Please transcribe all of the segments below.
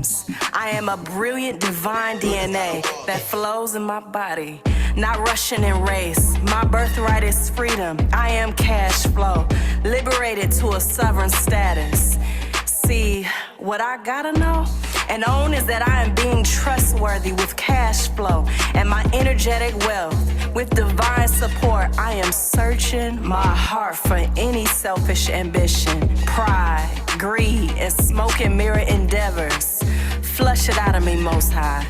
dreams. I am a brilliant divine DNA that flows in my body, not rushing in race. My birthright is freedom. I am cash flow, liberated to a sovereign status. See, what I gotta know and own is that I am being trustworthy with cash flow and my energetic wealth. With divine support, I am searching my heart for any selfish ambition, pride, greed, and smoke and mirror endeavors. Flush it out of me, Most High.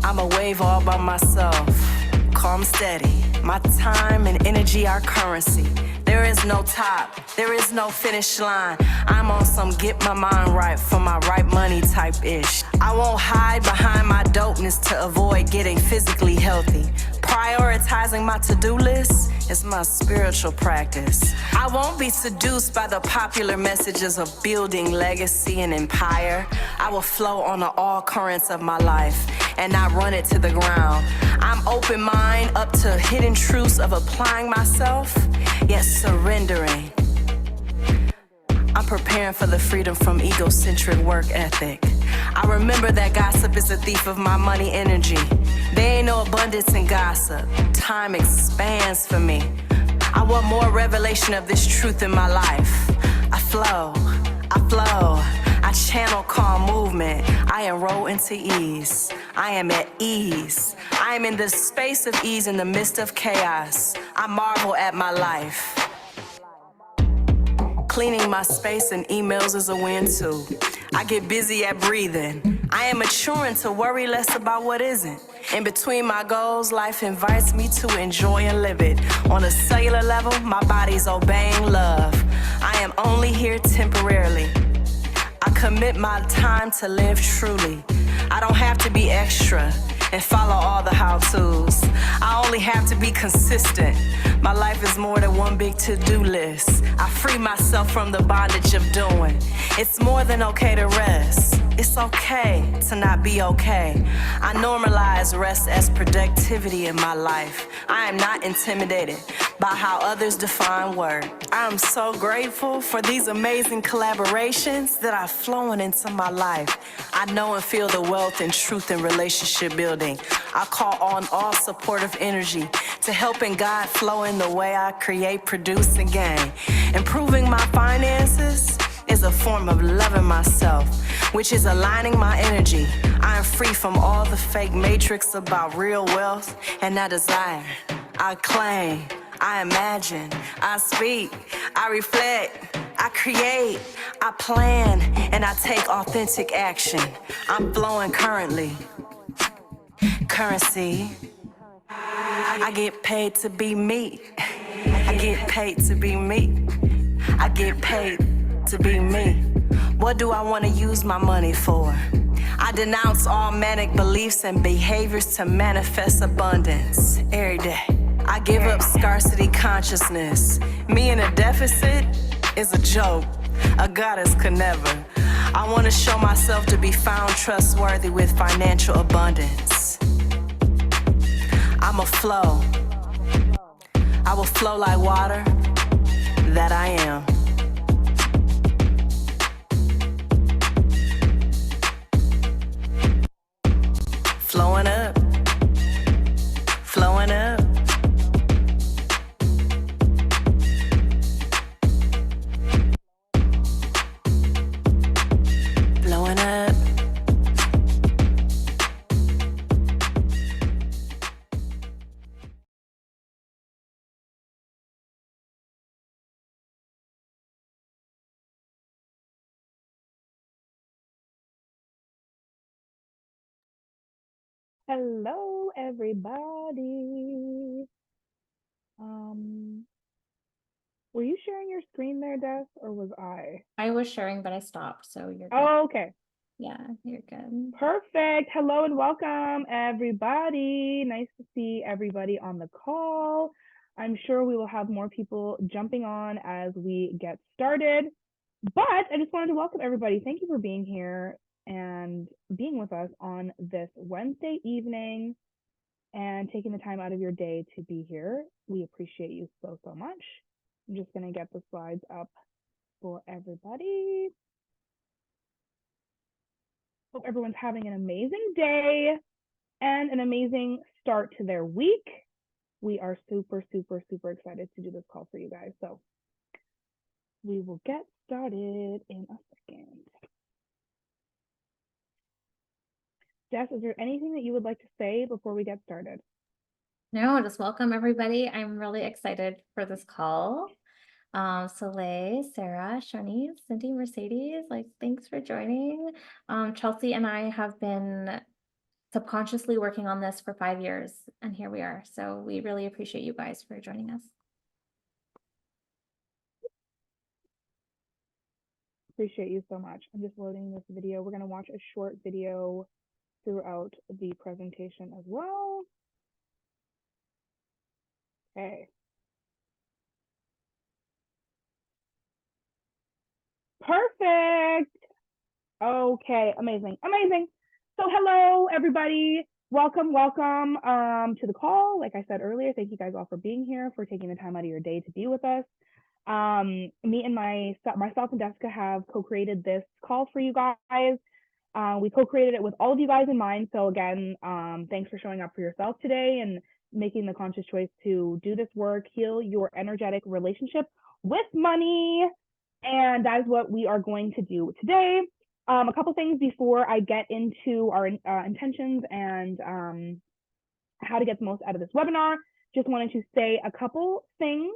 I'm a wave all by myself, calm, steady. My time and energy are currency. There is no top, there is no finish line. I'm on some get my mind right for my right money type ish. I won't hide behind my dopeness to avoid getting physically healthy. Prioritizing my to-do list is my spiritual practice. I won't be seduced by the popular messages of building legacy and empire. I will flow on the all currents of my life and not run it to the ground. I'm open mind up to hidden truths of applying myself, yet surrendering. I'm preparing for the freedom from egocentric work ethic. I remember that gossip is a thief of my money energy. There ain't no abundance in gossip. Time expands for me. I want more revelation of this truth in my life. I flow. I channel calm movement. I enroll into ease. I am at ease. I am in the space of ease in the midst of chaos. I marvel at my life. Cleaning my space and emails is a win too. I get busy at breathing. I am maturing to worry less about what isn't. In between my goals, life invites me to enjoy and live it. On a cellular level, my body's obeying love. I am only here temporarily. I commit my time to live truly. I don't have to be extra and follow all the how-tos. I only have to be consistent. My life is more than one big to-do list. I free myself from the bondage of doing. It's more than okay to rest. It's okay to not be okay. I normalize rest as productivity in my life. I am not intimidated by how others define work. I am so grateful for these amazing collaborations that are flowing into my life. I know and feel the wealth and truth in relationship building. I call on all supportive energy to helping God flow in the way I create, produce, and gain. Improving my finances is a form of loving myself, which is aligning my energy. I am free from all the fake matrix about real wealth and that desire. I claim, I imagine, I speak, I reflect, I create, I plan, and I take authentic action. I'm flowing currently. Currency. I get paid to be me. I get paid to be me. I get paid to be me. What do I want to use my money for? I denounce all manic beliefs and behaviors to manifest abundance every day. I give up scarcity consciousness. Me in a deficit is a joke. A goddess could never. I want to show myself to be found trustworthy with financial abundance. I'ma flow. I will flow like water that I am. Flowing up, flowing up. Blowing up. Hello, everybody. Were you sharing your screen there, Des, or was I? I was sharing, but I stopped, so you're good. Oh, okay. Yeah, you're good. Perfect. Hello and welcome, everybody. Nice to see everybody on the call. I'm sure we will have more people jumping on as we get started. But I just wanted to welcome everybody. Thank you for being here and being with us on this Wednesday evening and taking the time out of your day to be here. We appreciate you so, so much. I'm just going to get the slides up for everybody. Hope everyone's having an amazing day and an amazing start to their week. We are super, super, super excited to do this call for you guys. So we will get started in a second. Jess, is there anything that you would like to say before we get started? No, just welcome everybody. I'm really excited for this call. Soleil, Sarah, Shani, Cindy, Mercedes, thanks for joining. Chelsea and I have been subconsciously working on this for 5 years, and here we are. So we really appreciate you guys for joining us. Appreciate you so much. I'm just loading this video. We're going to watch a short video throughout the presentation as well. Okay. Perfect. Okay, amazing. So hello, everybody. Welcome to the call. Like I said earlier, thank you guys all for being here, for taking the time out of your day to be with us. Me and myself and Jessica have co-created this call for you guys. We co-created it with all of you guys in mind. So again, thanks for showing up for yourself today and making the conscious choice to do this work, heal your energetic relationship with money. And that's what we are going to do today. A couple things before I get into our intentions and how to get the most out of this webinar. Just wanted to say a couple things.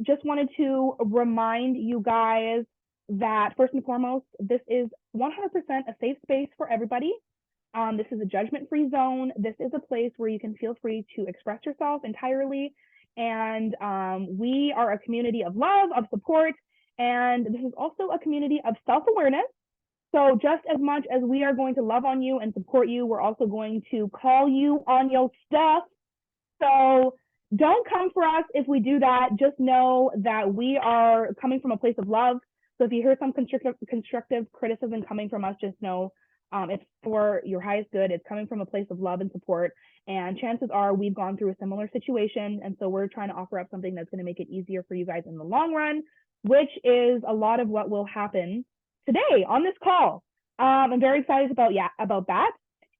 Just wanted to remind you guys that first and foremost, this is 100% a safe space for everybody. This is a judgment-free zone. This is a place where you can feel free to express yourself entirely. And we are a community of love, of support, and this is also a community of self-awareness. So just as much as we are going to love on you and support you, we're also going to call you on your stuff. So don't come for us if we do that. Just know that we are coming from a place of love. So if you hear some constructive criticism coming from us, just know it's for your highest good. It's coming from a place of love and support. And chances are we've gone through a similar situation. And so we're trying to offer up something that's going to make it easier for you guys in the long run, which is a lot of what will happen today on this call. I'm very excited about that.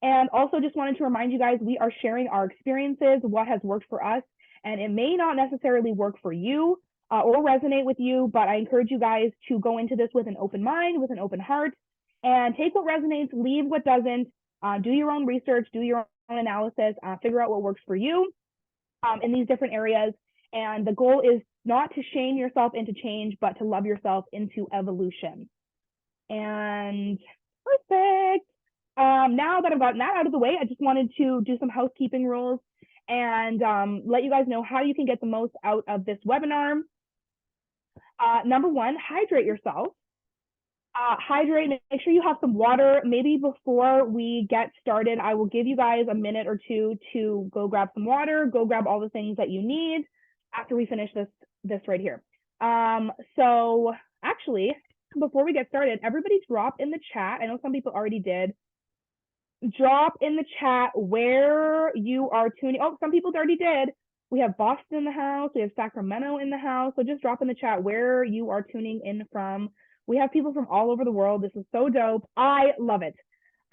And also just wanted to remind you guys, we are sharing our experiences, what has worked for us, and it may not necessarily work for you or resonate with you, but I encourage you guys to go into this with an open mind, with an open heart, and take what resonates, leave what doesn't, do your own research, do your own analysis, figure out what works for you in these different areas. And the goal is not to shame yourself into change, but to love yourself into evolution. And perfect. Now that I've gotten that out of the way, I just wanted to do some housekeeping rules and let you guys know how you can get the most out of this webinar. Number one, hydrate yourself. Hydrate, make sure you have some water. Maybe before we get started, I will give you guys a minute or two to go grab some water, go grab all the things that you need after we finish this right here. So actually, before we get started, everybody drop in the chat. I know some people already did. Drop in the chat where you are tuning. Oh, some people already did. We have Boston in the house. We have Sacramento in the house. So just drop in the chat where you are tuning in from. We have people from all over the world. This is so dope. I love it.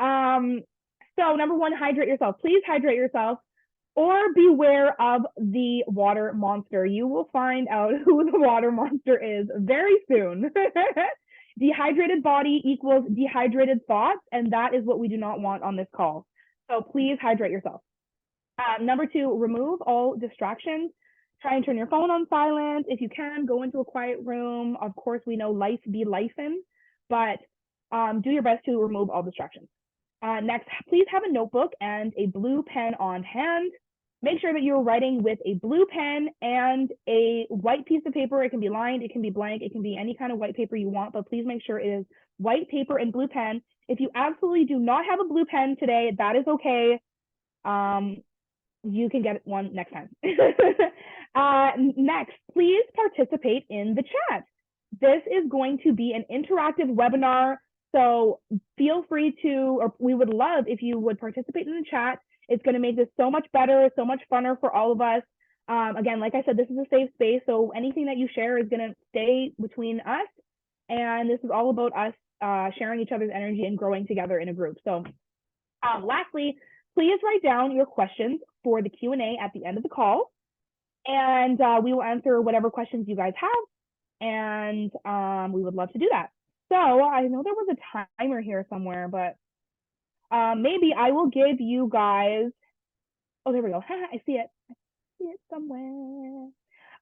So number one, hydrate yourself. Please hydrate yourself or beware of the water monster. You will find out who the water monster is very soon. Dehydrated body equals dehydrated thoughts, and that is what we do not want on this call. So please hydrate yourself. Number two, remove all distractions. Try and turn your phone on silent. If you can, go into a quiet room. Of course, we know life be lifing, but do your best to remove all distractions. Next, please have a notebook and a blue pen on hand. Make sure that you're writing with a blue pen and a white piece of paper. It can be lined, it can be blank, it can be any kind of white paper you want, but please make sure it is white paper and blue pen. If you absolutely do not have a blue pen today, that is okay. You can get one next time. Next, please participate in the chat. This is going to be an interactive webinar, so feel free to, or we would love if you would participate in the chat. It's going to make this so much better, so much funner for all of us. Again, like I said, this is a safe space, so anything that you share is going to stay between us, and this is all about us sharing each other's energy and growing together in a group. So lastly, please write down your questions for the Q&A at the end of the call, and we will answer whatever questions you guys have, and we would love to do that. So I know there was a timer here somewhere, but maybe I will give you guys, oh, there we go. I see it. I see it somewhere.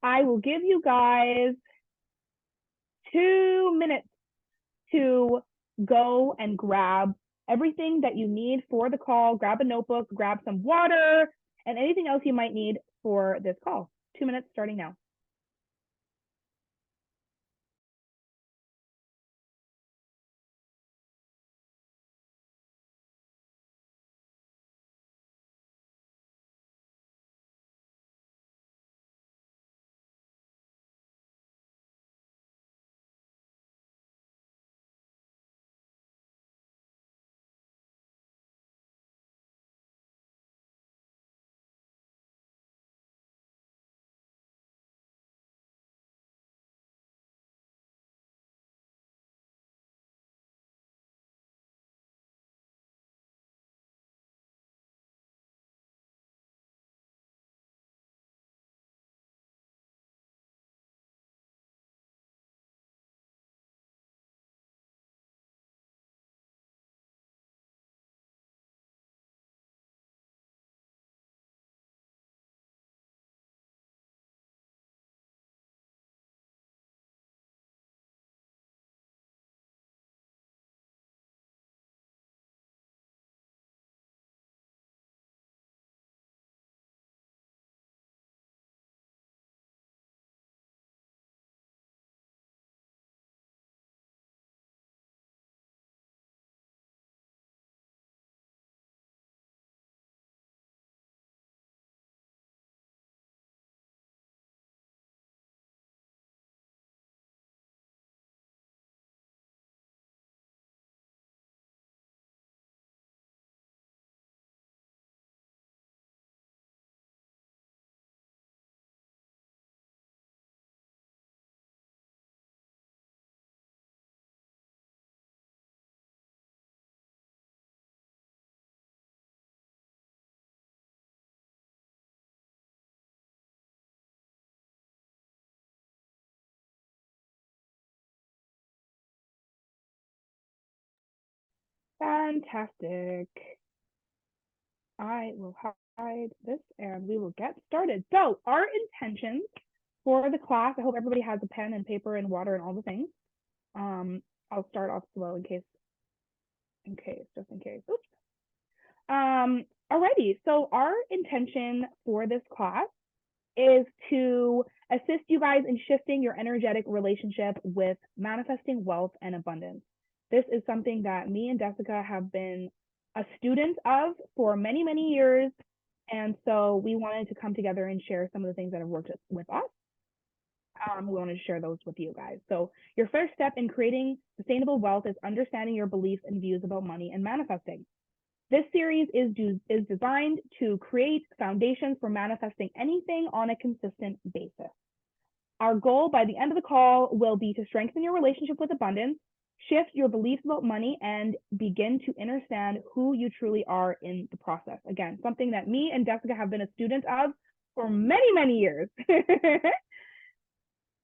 I will give you guys 2 minutes to go and grab everything that you need for the call. Grab a notebook, grab some water, and anything else you might need for this call. 2 minutes starting now. Fantastic. I will hide this and we will get started. So our intentions for the class, I hope everybody has a pen and paper and water and all the things. I'll start off slow just in case. Oops. Alrighty, so our intention for this class is to assist you guys in shifting your energetic relationship with manifesting wealth and abundance. This is something that me and Jessica have been a student of for many, many years. And so we wanted to come together and share some of the things that have worked with us. We wanted to share those with you guys. So your first step in creating sustainable wealth is understanding your beliefs and views about money and manifesting. This series is designed to create foundations for manifesting anything on a consistent basis. Our goal by the end of the call will be to strengthen your relationship with abundance, shift your beliefs about money, and begin to understand who you truly are in the process. Again, something that me and Jessica have been a student of for many, many years.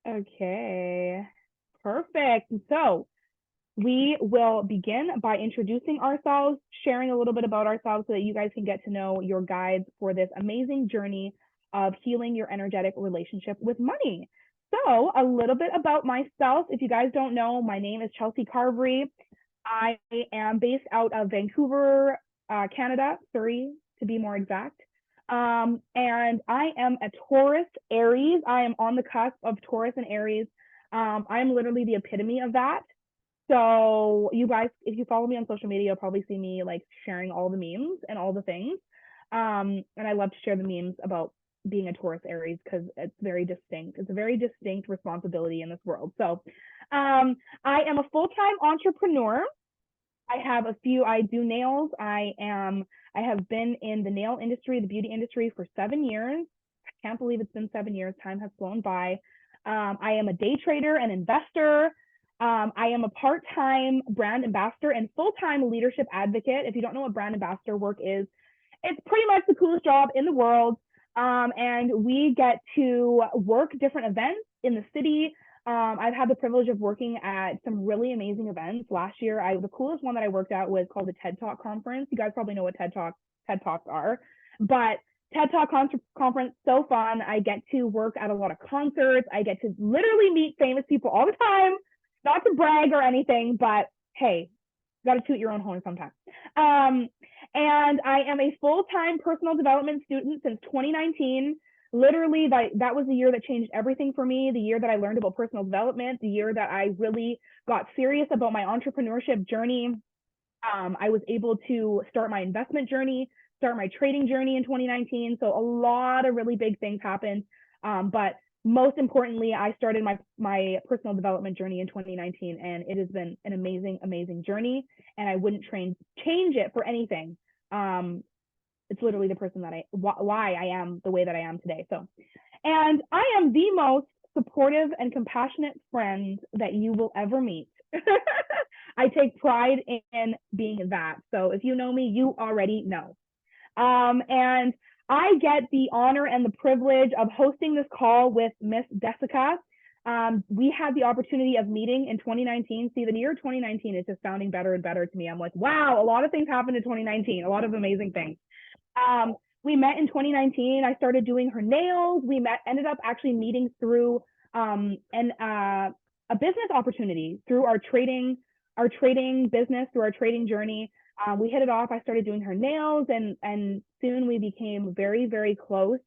Okay, perfect. So we will begin by introducing ourselves, sharing a little bit about ourselves so that you guys can get to know your guides for this amazing journey of healing your energetic relationship with money. So a little bit about myself. If you guys don't know, my name is Chelsea Carvery. I am based out of Vancouver, Canada, Surrey, to be more exact. And I am a Taurus Aries. I am on the cusp of Taurus and Aries. I'm literally the epitome of that. So you guys, if you follow me on social media, you'll probably see me like sharing all the memes and all the things. And I love to share the memes about being a Taurus Aries because it's very distinct. It's a very distinct responsibility in this world. So I am a full-time entrepreneur. I do nails. I have been in the nail industry, the beauty industry for 7 years. I can't believe it's been 7 years. Time has flown by. I am a day trader and investor. I am a part-time brand ambassador and full-time leadership advocate. If you don't know what brand ambassador work is, it's pretty much the coolest job in the world. And we get to work different events in the city. I've had the privilege of working at some really amazing events. Last year, the coolest one that I worked at was called the TED Talk Conference. You guys probably know what TED Talks are, but TED Talk conference, so fun. I get to work at a lot of concerts. I get to literally meet famous people all the time. Not to brag or anything, but hey, got to toot your own horn sometimes. And I am a full-time personal development student since 2019. Literally, that was the year that changed everything for me, the year that I learned about personal development, the year that I really got serious about my entrepreneurship journey. I was able to start my investment journey, start my trading journey in 2019. So a lot of really big things happened. But most importantly, I started my personal development journey in 2019, and it has been an amazing, amazing journey. And I wouldn't change it for anything. It's literally the person that why I am the way that I am today. So, and I am the most supportive and compassionate friend that you will ever meet. I take pride in being that. So if you know me, you already know. And I get the honor and the privilege of hosting this call with Miss Jessica. We had the opportunity of meeting in 2019. See, the year 2019 is just sounding better and better to me. I'm like, wow, a lot of things happened in 2019, a lot of amazing things. We met in 2019. I started doing her nails. Ended up actually meeting through a business opportunity through our trading business, through our trading journey. We hit it off. I started doing her nails, and soon we became very, very close.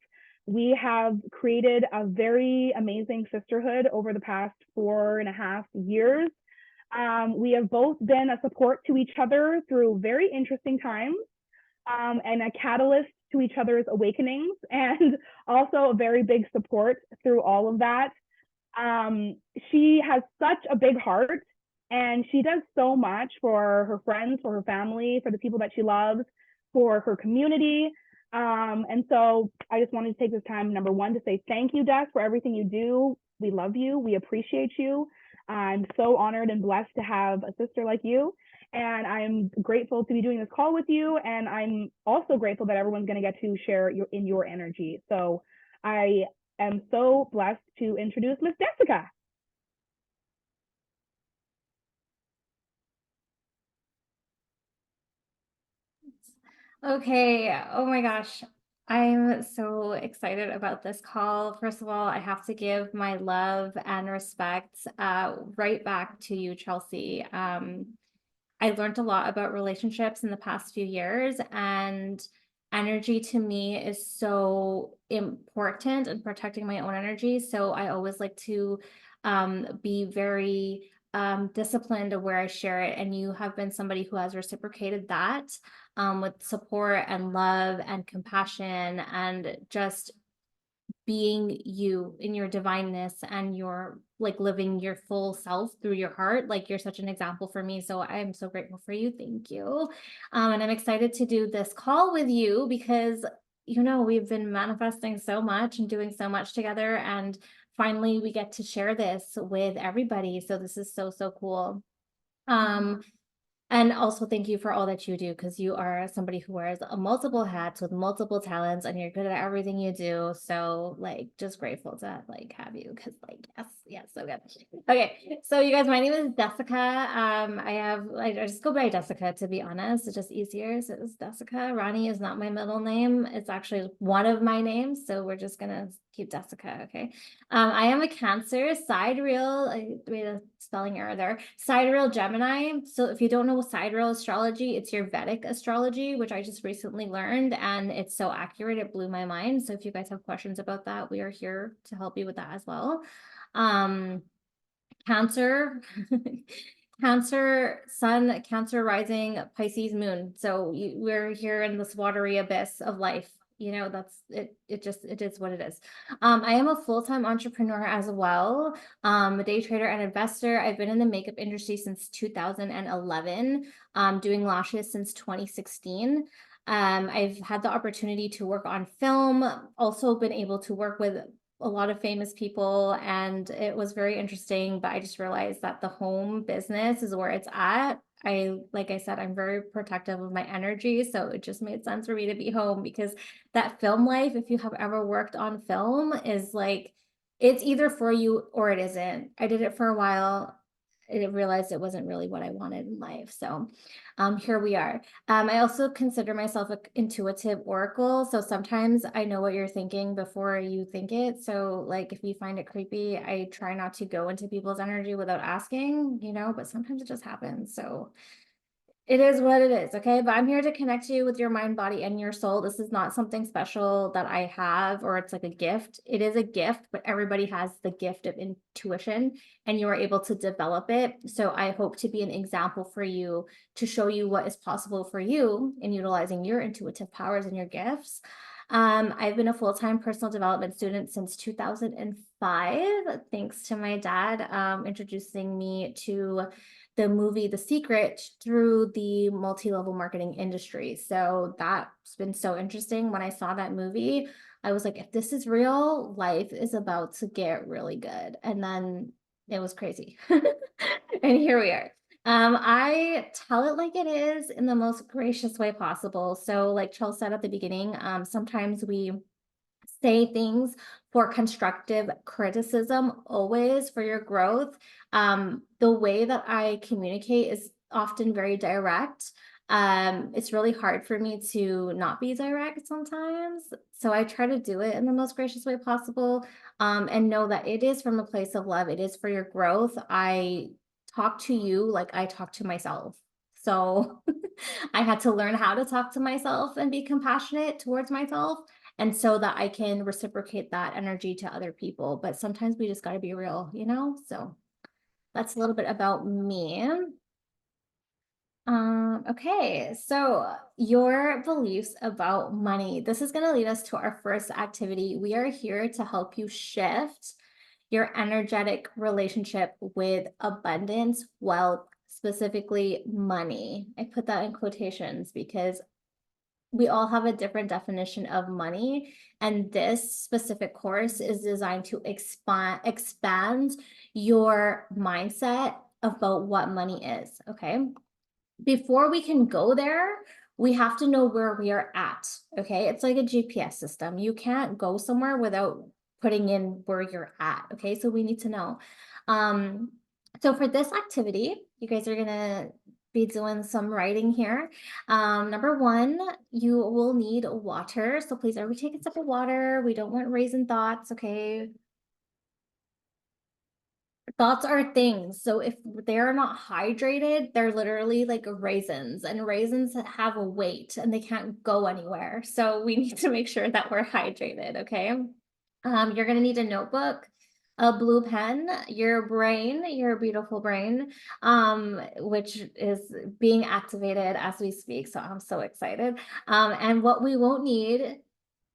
We have created a very amazing sisterhood over the past 4.5 years. We have both been a support to each other through very interesting times, and a catalyst to each other's awakenings, and also a very big support through all of that. She has such a big heart, and she does so much for her friends, for her family, for the people that she loves, for her community. And so I just wanted to take this time, number one, to say thank you, Des, for everything you do. We love you. We appreciate you. I'm so honored and blessed to have a sister like you. And I'm grateful to be doing this call with you. And I'm also grateful that everyone's going to get to share in your energy. So I am so blessed to introduce Miss Jessica. Okay, oh my gosh. I'm so excited about this call. First of all, I have to give my love and respect right back to you, Chelsea. I learned a lot about relationships in the past few years, and energy to me is so important in protecting my own energy. So I always like to be very disciplined of where I share it. And you have been somebody who has reciprocated that with support and love and compassion and just being you in your divineness and your like living your full self through your heart. Like, you're such an example for me. So I am so grateful for you. Thank you. And I'm excited to do this call with you because, you know, we've been manifesting so much and doing so much together. And finally, we get to share this with everybody. So this is so, so cool. And also thank you for all that you do, because you are somebody who wears multiple hats with multiple talents, and you're good at everything you do. So like, just grateful to like have you, because like, yes, so good. Okay, so you guys, my name is Jessica. I just go by Jessica, to be honest. It's just easier. So it's Jessica. Ronnie is not my middle name. It's actually one of my names. So we're just gonna keep Jessica. Okay. I am a Cancer, sidereal. I made a spelling error there. Sidereal Gemini. So if you don't know sidereal astrology, it's your Vedic astrology, which I just recently learned, and it's so accurate. It blew my mind. So if you guys have questions about that, we are here to help you with that as well. Cancer. Cancer sun, Cancer rising, Pisces moon. So we're here in this watery abyss of life. You know, that's it. It is what it is. I am a full-time entrepreneur as well, a day trader and investor. I've been in the makeup industry since 2011, doing lashes since 2016. I've had the opportunity to work on film, also been able to work with a lot of famous people, and it was very interesting, but I just realized that the home business is where it's at. Like I said, I'm very protective of my energy, so it just made sense for me to be home, because that film life, if you have ever worked on film, is like, it's either for you or it isn't. I did it for a while. I realized it wasn't really what I wanted in life. So here we are. I also consider myself an intuitive oracle. So sometimes I know what you're thinking before you think it. So like if you find it creepy, I try not to go into people's energy without asking, but sometimes it just happens. So it is what it is, okay? But I'm here to connect you with your mind, body, and your soul. This is not something special that I have, or it's like a gift. It is a gift, but everybody has the gift of intuition, and you are able to develop it. So I hope to be an example for you, to show you what is possible for you in utilizing your intuitive powers and your gifts. I've been a full-time personal development student since 2005, thanks to my dad introducing me to the movie The Secret through the multi-level marketing industry. So that's been so interesting. When I saw that movie, I was like, if this is real, life is about to get really good. And then it was crazy. And here we are. I tell it like it is in the most gracious way possible. So like Charles said at the beginning, sometimes we say things for constructive criticism, always for your growth. The way that I communicate is often very direct. It's really hard for me to not be direct sometimes. So I try to do it in the most gracious way possible, and know that it is from a place of love. It is for your growth. I talk to you like I talk to myself. So I had to learn how to talk to myself and be compassionate towards myself, and so that I can reciprocate that energy to other people. But sometimes we just got to be real. So that's a little bit about me. Okay, so your beliefs about money. This is going to lead us to our first activity. We are here to help you shift your energetic relationship with abundance, wealth, specifically money. I put that in quotations because we all have a different definition of money, and this specific course is designed to expand your mindset about what money is. Okay, before we can go there, we have to know where we are at. Okay, it's like a GPS system. You can't go somewhere without putting in where you're at. Okay, so we need to know. So for this activity, you guys are gonna be doing some writing here. Number one, you will need water. So please everybody take a sip of water. We don't want raisin thoughts, okay? Thoughts are things. So if they're not hydrated, they're literally like raisins, and raisins have a weight and they can't go anywhere. So we need to make sure that we're hydrated, okay? You're gonna need a notebook, a blue pen, your brain, your beautiful brain, which is being activated as we speak. So I'm so excited. And what we won't need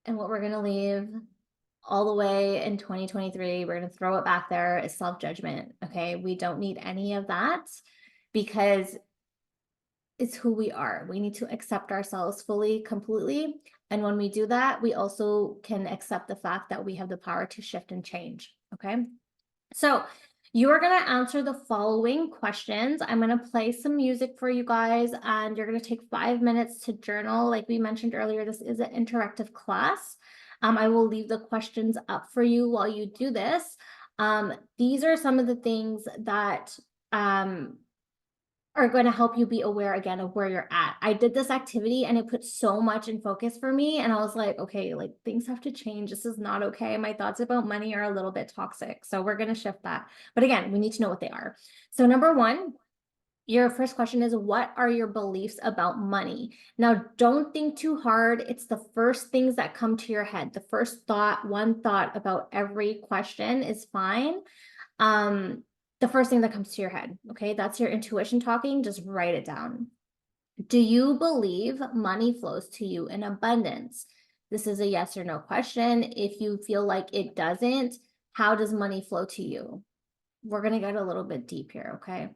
and what we're gonna leave all the way in 2023, we're going to throw it back there, is self-judgment. Okay, we don't need any of that, because it's who we are. We need to accept ourselves fully, completely. And when we do that, we also can accept the fact that we have the power to shift and change. Okay, so you are going to answer the following questions. I'm going to play some music for you guys, and you're going to take 5 minutes to journal. Like we mentioned earlier, this is an interactive class. I will leave the questions up for you while you do this. These are some of the things that are going to help you be aware again of where you're at. I did this activity and it put so much in focus for me. And I was like, okay, like things have to change. This is not okay. My thoughts about money are a little bit toxic. So we're going to shift that. But again, we need to know what they are. So number one, your first question is, what are your beliefs about money? Now, don't think too hard. It's the first things that come to your head. The first thought, one thought about every question is fine. The first thing that comes to your head, okay? That's your intuition talking. Just write it down. Do you believe money flows to you in abundance? This is a yes or no question. If you feel like it doesn't, how does money flow to you? We're going to get a little bit deep here, okay?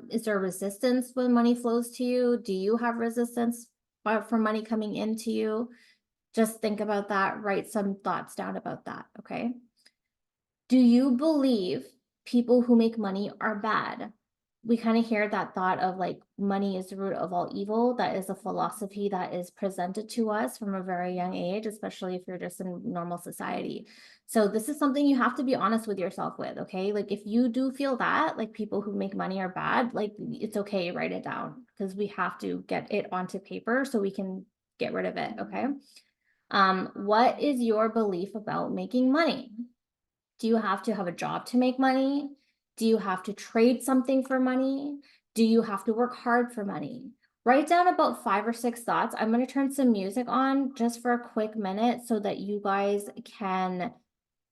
Is there resistance when money flows to you? Do you have resistance for money coming into you? Just think about that, write some thoughts down about that, okay? Do you believe people who make money are bad? We kind of hear that thought of like money is the root of all evil. That is a philosophy that is presented to us from a very young age, especially if you're just in normal society. So this is something you have to be honest with yourself with, okay? Like if you do feel that like people who make money are bad, like it's okay, write it down because we have to get it onto paper so we can get rid of it, okay? What is your belief about making money? Do you have to have a job to make money? Do you have to trade something for money? Do you have to work hard for money? Write down about 5 or 6 thoughts. I'm going to turn some music on just for a quick minute so that you guys can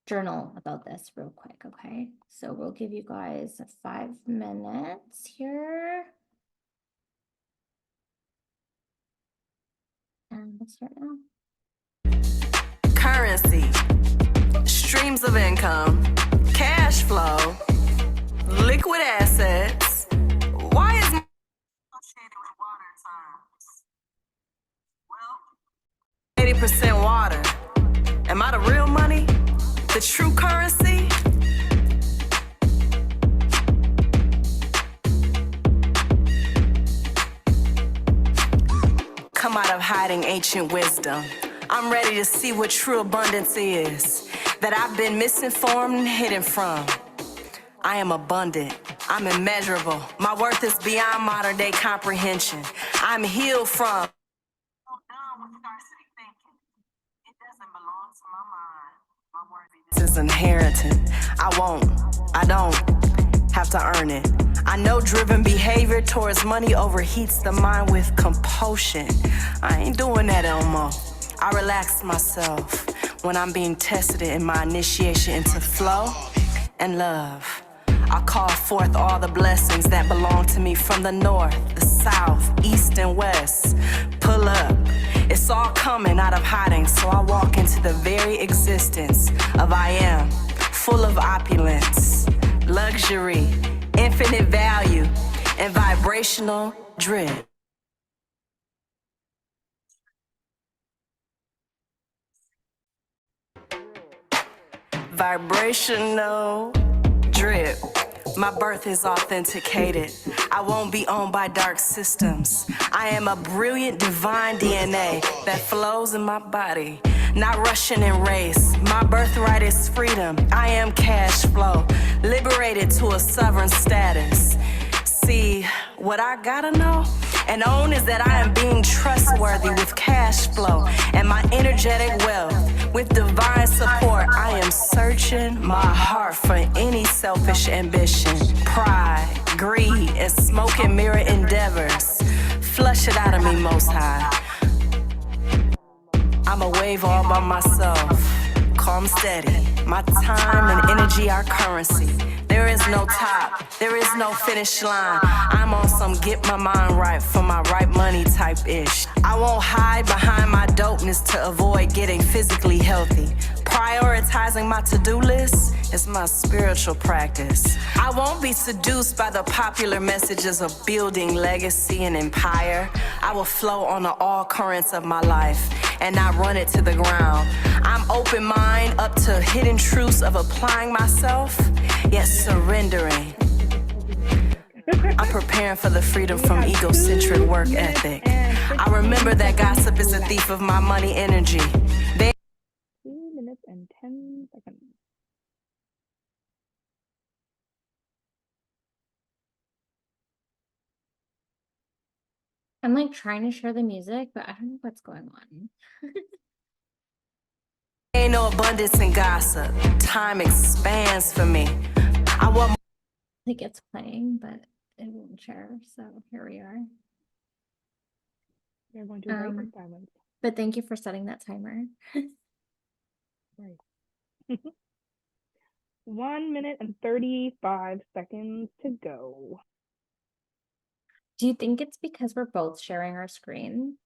journal about this real quick, okay? So we'll give you guys 5 minutes here. And we'll start now. Currency, streams of income, cash flow, liquid assets. Why is associated with water terms? Well, 80% water. Am I the real money? The true currency? Come out of hiding ancient wisdom. I'm ready to see what true abundance is, that I've been misinformed and hidden from. I am abundant. I'm immeasurable. My worth is beyond modern day comprehension. I'm healed from. It doesn't belong to my mind. My worthiness is inherited. I don't have to earn it. I know driven behavior towards money overheats the mind with compulsion. I ain't doing that no more. I relax myself when I'm being tested in my initiation into flow and love. I call forth all the blessings that belong to me from the north, the south, east, and west. Pull up. It's all coming out of hiding, so I walk into the very existence of I am, full of opulence, luxury, infinite value, and vibrational drip. Vibrational drip. My birth is authenticated. I won't be owned by dark systems. I am a brilliant divine DNA that flows in my body, not Russian in race. My birthright is freedom. I am cash flow, liberated to a sovereign status. See, what I gotta know and own is that I am being trustworthy with cash flow and my energetic wealth. With divine support, I am searching my heart for any selfish ambition, pride, greed, and smoke and mirror endeavors. Flush it out of me, Most High. I'm a wave all by myself, calm, steady. My time and energy are currency. There is no top, there is no finish line. I'm on some get my mind right for my right money type ish. I won't hide behind my dopeness to avoid getting physically healthy. Prioritizing my to-do list is my spiritual practice. I won't be seduced by the popular messages of building legacy and empire. I will flow on the all currents of my life and not run it to the ground. I'm open mind up to hidden truths of applying myself, yet surrendering. I'm preparing for the freedom from egocentric work ethic. I remember that gossip is a thief of my money energy. 2 minutes and 10 seconds. I'm like trying to share the music, but I don't know what's going on. Ain't no abundance in gossip. Time expands for me. I want Like it's playing, but it won't share. So here we are. You're going to write in silence. But thank you for setting that timer. Right. 1 minute and 35 seconds to go. Do you think it's because we're both sharing our screen?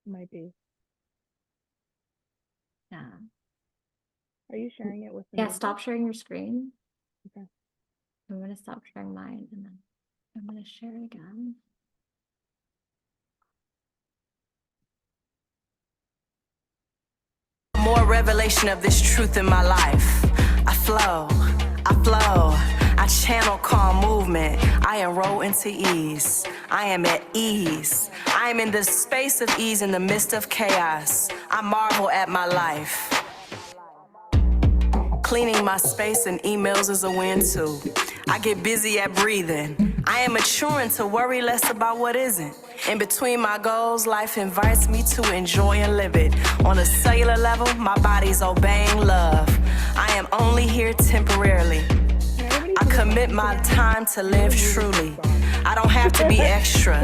Might be. Yeah. Are you sharing it with the Yeah, music? stop sharing your screen. Okay. I'm going to stop sharing mine and then I'm going to share it again. revelation of this truth in my life. I flow, I channel calm movement. I enroll into ease. I am at ease. I am in the space of ease in the midst of chaos. I marvel at my life. Cleaning my space and emails is a win too. I get busy at breathing. I am maturing to worry less about what isn't. In between my goals, life invites me to enjoy and live it. On a cellular level, my body's obeying love. I am only here temporarily. I commit my time to live truly. I don't have to be extra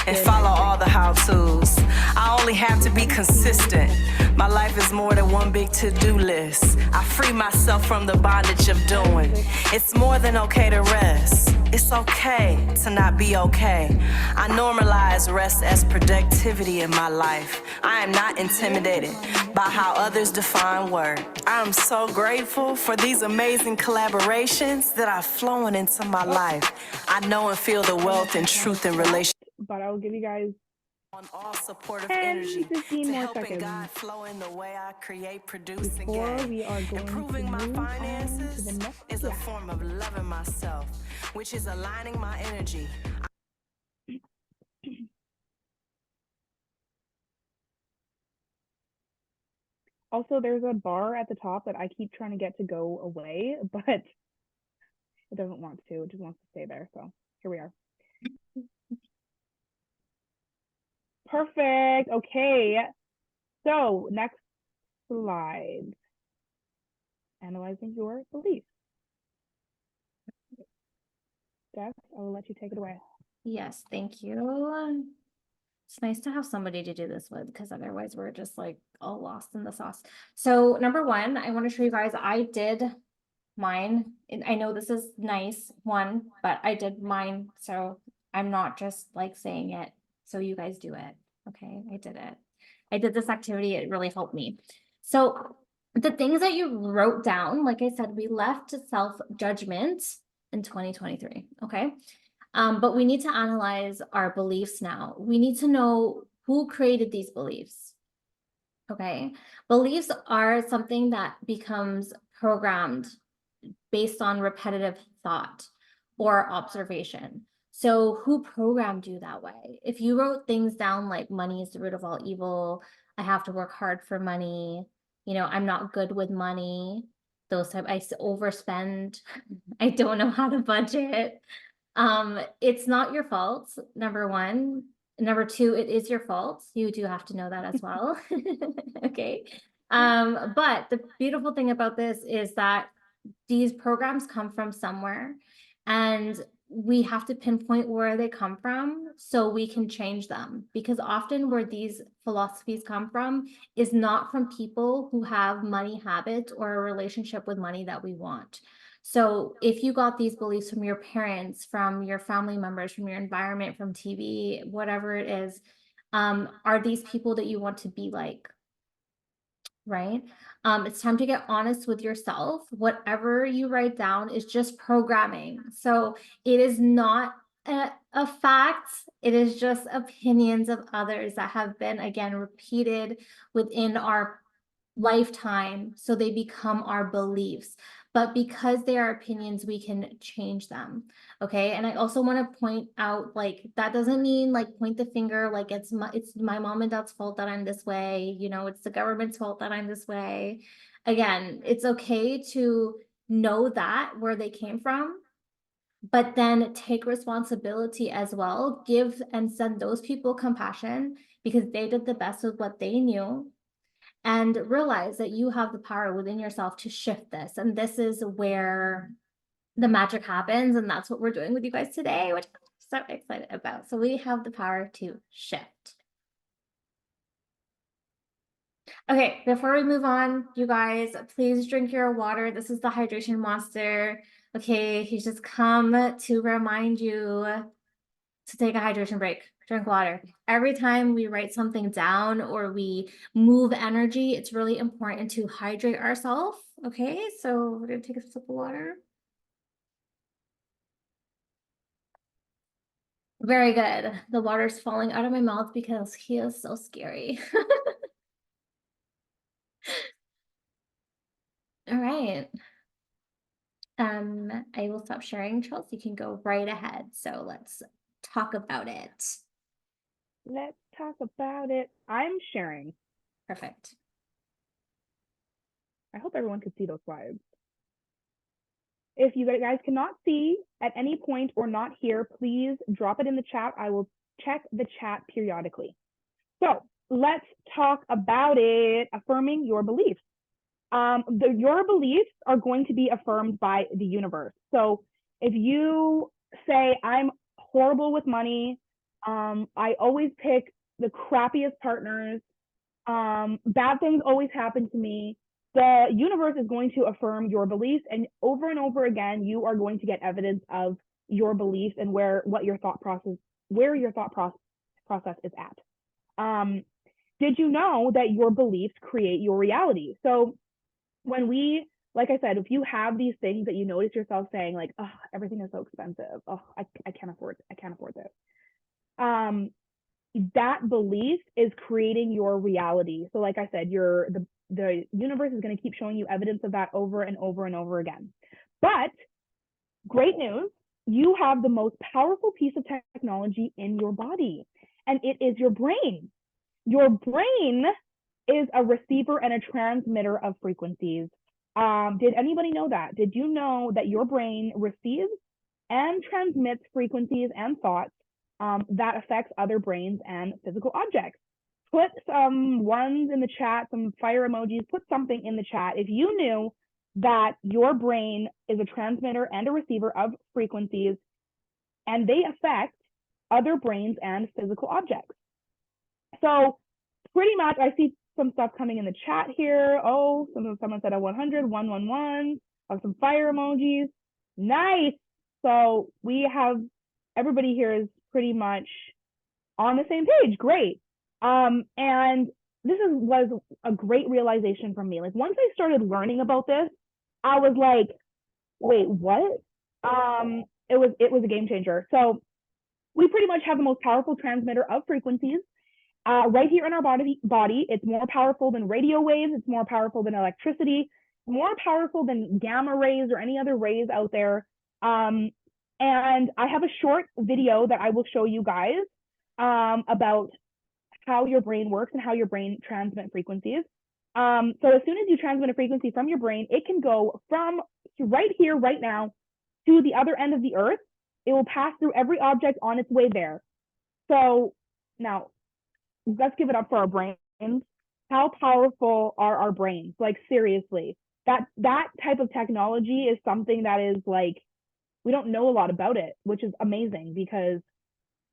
and follow all the how-tos. I only have to be consistent. My life is more than one big to-do list. I free myself from the bondage of doing. It's more than okay to rest. It's okay to not be okay. I normalize rest as productivity in my life. I am not intimidated by how others define work. I am so grateful for these amazing collaborations that are flowing into my life. I know and feel the wealth and truth in relation. But I will give you guys On all supportive 10, energy 15 to more helping seconds God flow in the way I create, produce, and before gain. we are going Improving to my move on to finances the next is a class. form of loving myself, which is aligning my energy. Also, there's a bar at the top that I keep trying to get to go away, but it doesn't want to. It just wants to stay there. So here we are. Perfect. Okay. So next slide. Analyzing your beliefs. Steph, I will let you take it away. Yes, thank you. It's nice to have somebody to do this with because otherwise we're just like all lost in the sauce. So number one, I want to show you guys, I did mine. And I know this is nice one, but I did mine. So I'm not just like saying it. So you guys do it. Okay, I did it. I did this activity. It really helped me. So the things that you wrote down, like I said, we left self-judgment in 2023. Okay. But we need to analyze our beliefs now. We need to know who created these beliefs. Okay. Beliefs are something that becomes programmed based on repetitive thought or observation. So who programmed you that way? If you wrote things down like money is the root of all evil, I have to work hard for money, you know, I'm not good with money, those type, I overspend, I don't know how to budget. It's not your fault, number one. Number two, it is your fault. You do have to know that as well. Okay. But the beautiful thing about this is that these programs come from somewhere and we have to pinpoint where they come from so we can change them, because often where these philosophies come from is not from people who have money habits or a relationship with money that we want. So if you got these beliefs from your parents, from your family members, from your environment, from TV, whatever it is, are these people that you want to be like? Right? It's time to get honest with yourself. Whatever you write down is just programming. So it is not a fact. It is just opinions of others that have been, again, repeated within our lifetime. So they become our beliefs. But because they are opinions, we can change them. Okay. And I also want to point out, like, that doesn't mean like point the finger, like it's my mom and dad's fault that I'm this way. You know, it's the government's fault that I'm this way. Again, it's okay to know that where they came from, but then take responsibility as well. Give and send those people compassion because they did the best with what they knew. And realize that you have the power within yourself to shift this. And this is where the magic happens. And that's what we're doing with you guys today, which I'm so excited about. So we have the power to shift. Okay, before we move on, you guys, please drink your water. This is the hydration monster. Okay, he's just come to remind you to take a hydration break, drink water. Every time we write something down or we move energy, it's really important to hydrate ourselves. Okay, so we're gonna take a sip of water. Very good. The water's falling out of my mouth because he is so scary. right. I will stop sharing. Chelsea can go right ahead. So let's talk about it. Let's talk about it. I'm sharing. Perfect. I hope everyone can see those slides. If you guys cannot see at any point or not here, please drop it in the chat. I will check the chat periodically. So let's talk about it, affirming your beliefs. Your beliefs are going to be affirmed by the universe. So if you say, I'm horrible with money, I always pick the crappiest partners, bad things always happen to me, the universe is going to affirm your beliefs, and over again, you are going to get evidence of your beliefs and where your thought process is at. Did you know that your beliefs create your reality? So when like I said, if you have these things that you notice yourself saying, like, oh, everything is so expensive, oh, I can't afford this. That belief is creating your reality. So like I said, the universe is going to keep showing you evidence of that over and over again. But great news, you have the most powerful piece of technology in your body, and it is your brain. Your brain is a receiver and a transmitter of frequencies. Did anybody know that? Did you know that your brain receives and transmits frequencies and thoughts that affects other brains and physical objects? Put some ones in the chat, some fire emojis, put something in the chat if you knew that your brain is a transmitter and a receiver of frequencies, and they affect other brains and physical objects. So pretty much, I see some stuff coming in the chat here. Oh, someone said a 100, 111, some fire emojis. Nice. So we have, everybody here is pretty much on the same page. Great. And this was a great realization for me. Like, once I started learning about this, I was like, wait, what? It was a game changer. So we pretty much have the most powerful transmitter of frequencies right here in our body. It's more powerful than radio waves. It's more powerful than electricity, more powerful than gamma rays or any other rays out there. And I have a short video that I will show you guys about how your brain works and how your brain transmits frequencies. So as soon as you transmit a frequency from your brain, it can go from right here, right now, to the other end of the earth. It will pass through every object on its way there. So now, let's give it up for our brains. How powerful are our brains? Like, seriously, that type of technology is something that is like, we don't know a lot about it, which is amazing because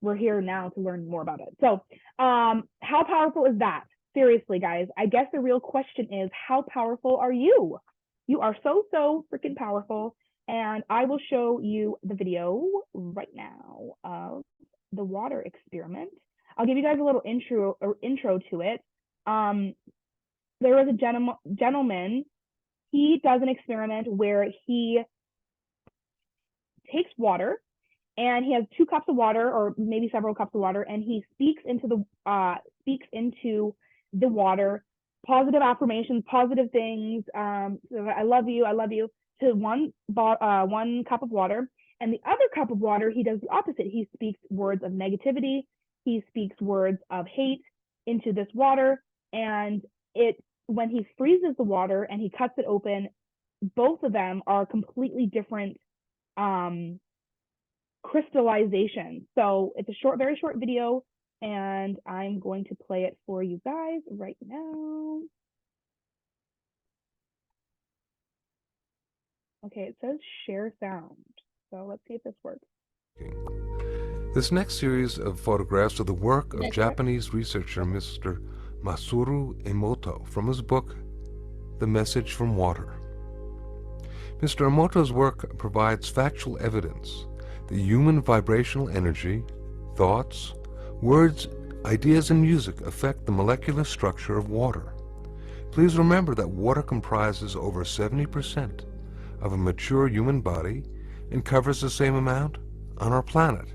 we're here now to learn more about it. So how powerful is that? Seriously, guys, I guess the real question is, how powerful are you? You are so freaking powerful. And I will show you the video right now of the water experiment. I'll give you guys a little intro to it. There was a gentleman, he does an experiment where he takes water, and he has 2 cups of water, or maybe several cups of water, and he speaks into the water, positive affirmations, positive things. So I love you, to one cup of water. And the other cup of water, he does the opposite. He speaks words of negativity. He speaks words of hate into this water. And when he freezes the water and he cuts it open, both of them are completely different crystallization. So it's a very short video, and I'm going to play it for you guys right now. Okay, it says share sound. So let's see if this works. This next series of photographs are the work of Japanese researcher Mr. Masaru Emoto from his book, The Message from Water. Mr. Emoto's work provides factual evidence that human vibrational energy, thoughts, words, ideas, and music affect the molecular structure of water. Please remember that water comprises over 70% of a mature human body and covers the same amount on our planet.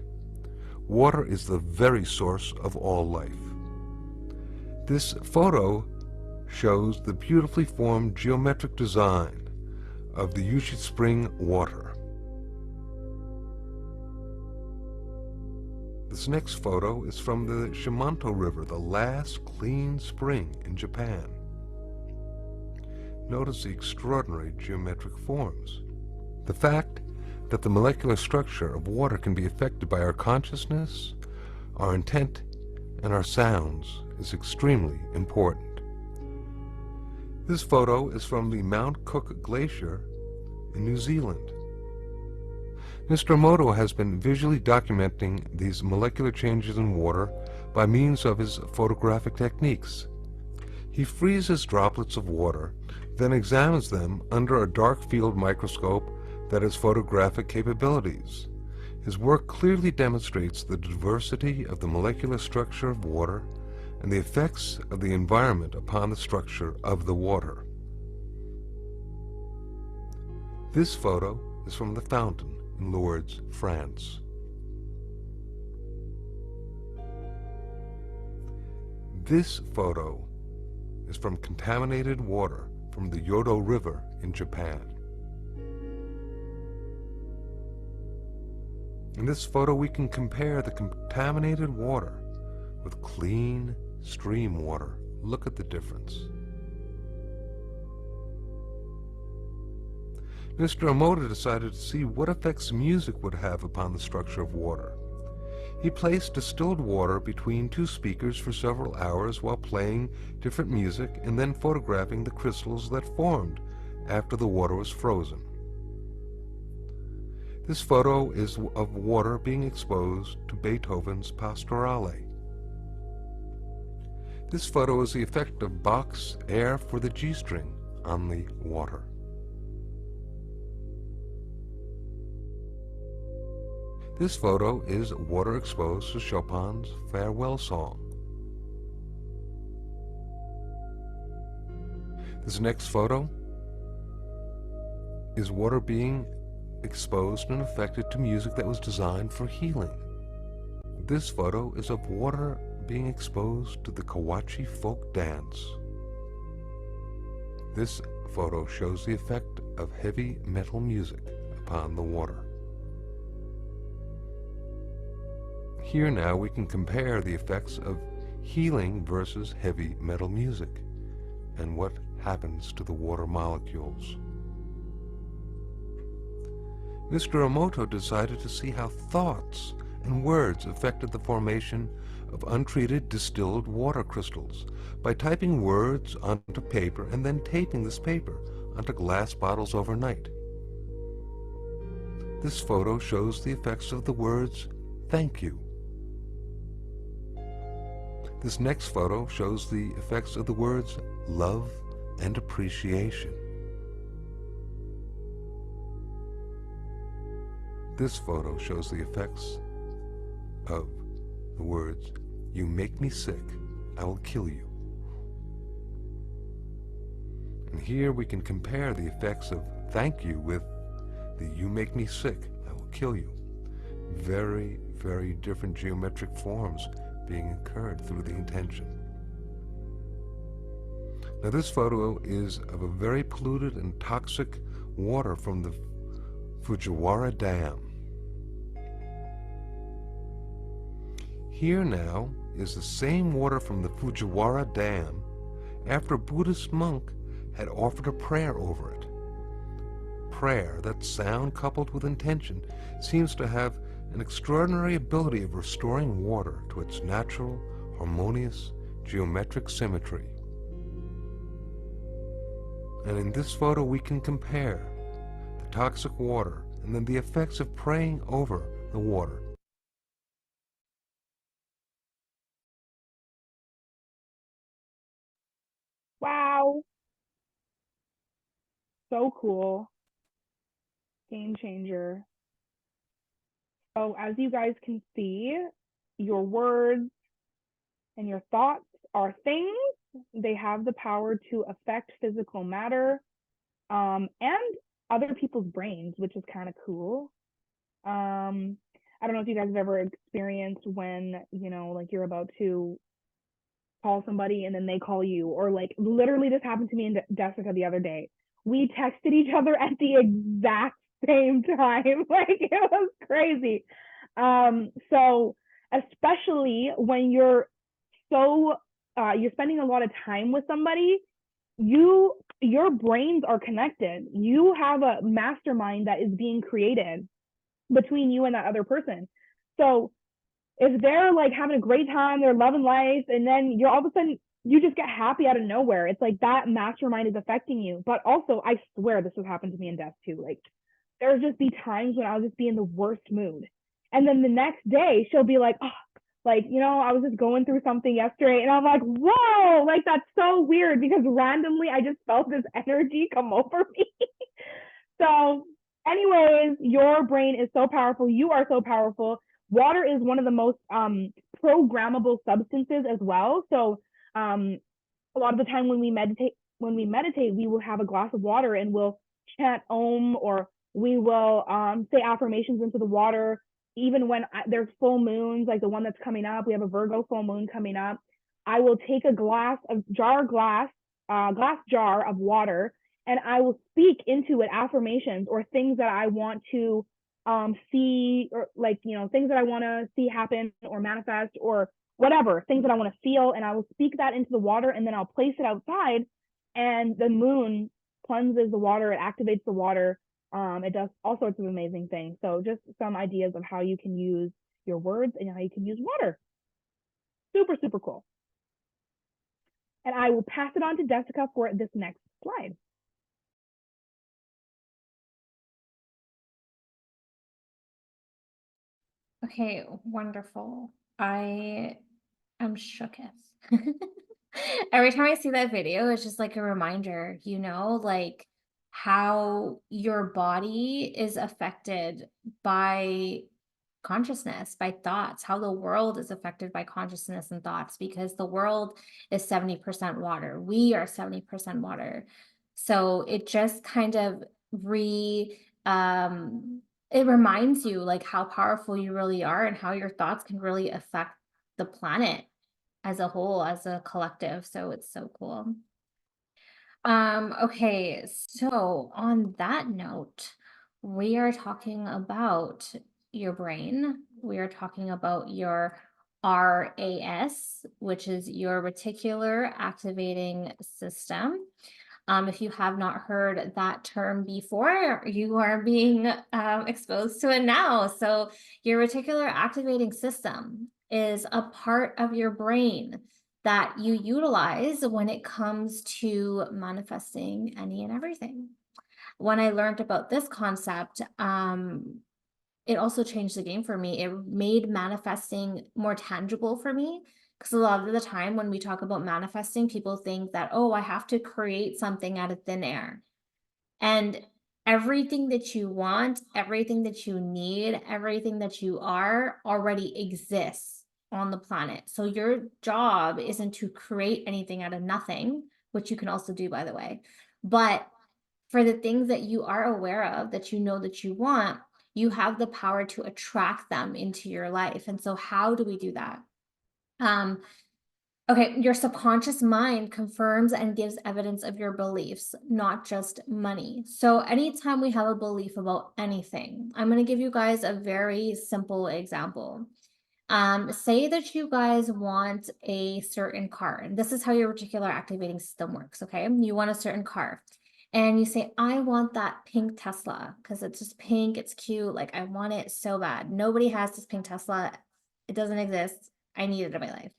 Water is the very source of all life. This photo shows the beautifully formed geometric design of the Yushi Spring water. This next photo is from the Shimanto River, the last clean spring in Japan. Notice the extraordinary geometric forms. The fact that the molecular structure of water can be affected by our consciousness, our intent, and our sounds is extremely important. This photo is from the Mount Cook Glacier in New Zealand. Mr. Emoto has been visually documenting these molecular changes in water by means of his photographic techniques. He freezes droplets of water, then examines them under a dark field microscope that has photographic capabilities. His work clearly demonstrates the diversity of the molecular structure of water and the effects of the environment upon the structure of the water. This photo is from the fountain in Lourdes, France. This photo is from contaminated water from the Yodo River in Japan. In this photo, we can compare the contaminated water with clean stream water. Look at the difference. Mr. Emoto decided to see what effects music would have upon the structure of water. He placed distilled water between two speakers for several hours while playing different music and then photographing the crystals that formed after the water was frozen. This photo is of water being exposed to Beethoven's Pastorale. This photo is the effect of Bach's Air for the G string on the water. This photo is water exposed to Chopin's Farewell Song. This next photo is water being exposed and affected to music that was designed for healing. This photo is of water being exposed to the Kawachi folk dance. This photo shows the effect of heavy metal music upon the water. Here now we can compare the effects of healing versus heavy metal music and what happens to the water molecules. Mr. Emoto decided to see how thoughts and words affected the formation of untreated distilled water crystals by typing words onto paper and then taping this paper onto glass bottles overnight. This photo shows the effects of the words, "Thank you." This next photo shows the effects of the words, "love" and "appreciation." This photo shows the effects of the words, "You make me sick, I will kill you." And here we can compare the effects of "thank you" with the "you make me sick, I will kill you." Very, very different geometric forms being incurred through the intention. Now this photo is of a very polluted and toxic water from the Fujiwara Dam. Here now is the same water from the Fujiwara Dam after a Buddhist monk had offered a prayer over it. Prayer, that sound coupled with intention, seems to have an extraordinary ability of restoring water to its natural, harmonious, geometric symmetry. And in this photo we can compare the toxic water and then the effects of praying over the water. Wow. So cool. Game changer. So as you guys can see, your words and your thoughts are things. They have the power to affect physical matter and other people's brains, which is kind of cool. I don't know if you guys have ever experienced when, like you're about to call somebody and then they call you, or like literally this happened to me in Jessica the other day we texted each other at the exact same time. Like, it was crazy. So especially when you're spending a lot of time with somebody, your brains are connected. You have a mastermind that is being created between you and that other person. So if they're like having a great time, they're loving life, and then you're all of a sudden you just get happy out of nowhere. It's like that mastermind is affecting you. But also, I swear this has happened to me in death too. Like, there's just be times when I'll just be in the worst mood, and then the next day she'll be like, oh, like, I was just going through something yesterday, and I'm like, whoa, like, that's so weird, because randomly I just felt this energy come over me. So anyways, your brain is so powerful. You are so powerful. Water is one of the most programmable substances as well. So a lot of the time when we meditate, we will have a glass of water and we'll chant Om, or we will say affirmations into the water. Even when there's full moons, like the one that's coming up, we have a Virgo full moon coming up. I will take a glass jar of water, and I will speak into it affirmations or things that I want to see, or like, things that I want to see happen or manifest, or whatever, things that I want to feel. And I will speak that into the water, and then I'll place it outside, and the moon cleanses the water, it activates the water. It does all sorts of amazing things. So just some ideas of how you can use your words and how you can use water. Super, super cool. And I will pass it on to Jessica for this next slide. Okay, wonderful. I am shooketh. Every time I see that video, it's just like a reminder, like how your body is affected by consciousness, by thoughts, how the world is affected by consciousness and thoughts, because the world is 70% water. We are 70% water. So it just kind of it reminds you like how powerful you really are and how your thoughts can really affect the planet as a whole, as a collective. So it's so cool. Okay, so on that note, we are talking about your brain. We are talking about your RAS, which is your reticular activating system. If you have not heard that term before, you are being exposed to it now. So your reticular activating system is a part of your brain that you utilize when it comes to manifesting any and everything. When I learned about this concept, it also changed the game for me. It made manifesting more tangible for me. Because a lot of the time when we talk about manifesting, people think that, oh, I have to create something out of thin air. And everything that you want, everything that you need, everything that you are already exists on the planet. So your job isn't to create anything out of nothing, which you can also do, by the way. But for the things that you are aware of, that you know that you want, you have the power to attract them into your life. And so how do we do that? Okay, your subconscious mind confirms and gives evidence of your beliefs, not just money. So anytime we have a belief about anything, I'm going to give you guys a very simple example. Say that you guys want a certain car, and this is how your reticular activating system works, okay? You want a certain car, and you say, I want that pink Tesla because it's just pink, it's cute, like I want it so bad. Nobody has this pink Tesla. It doesn't exist. I need it in my life.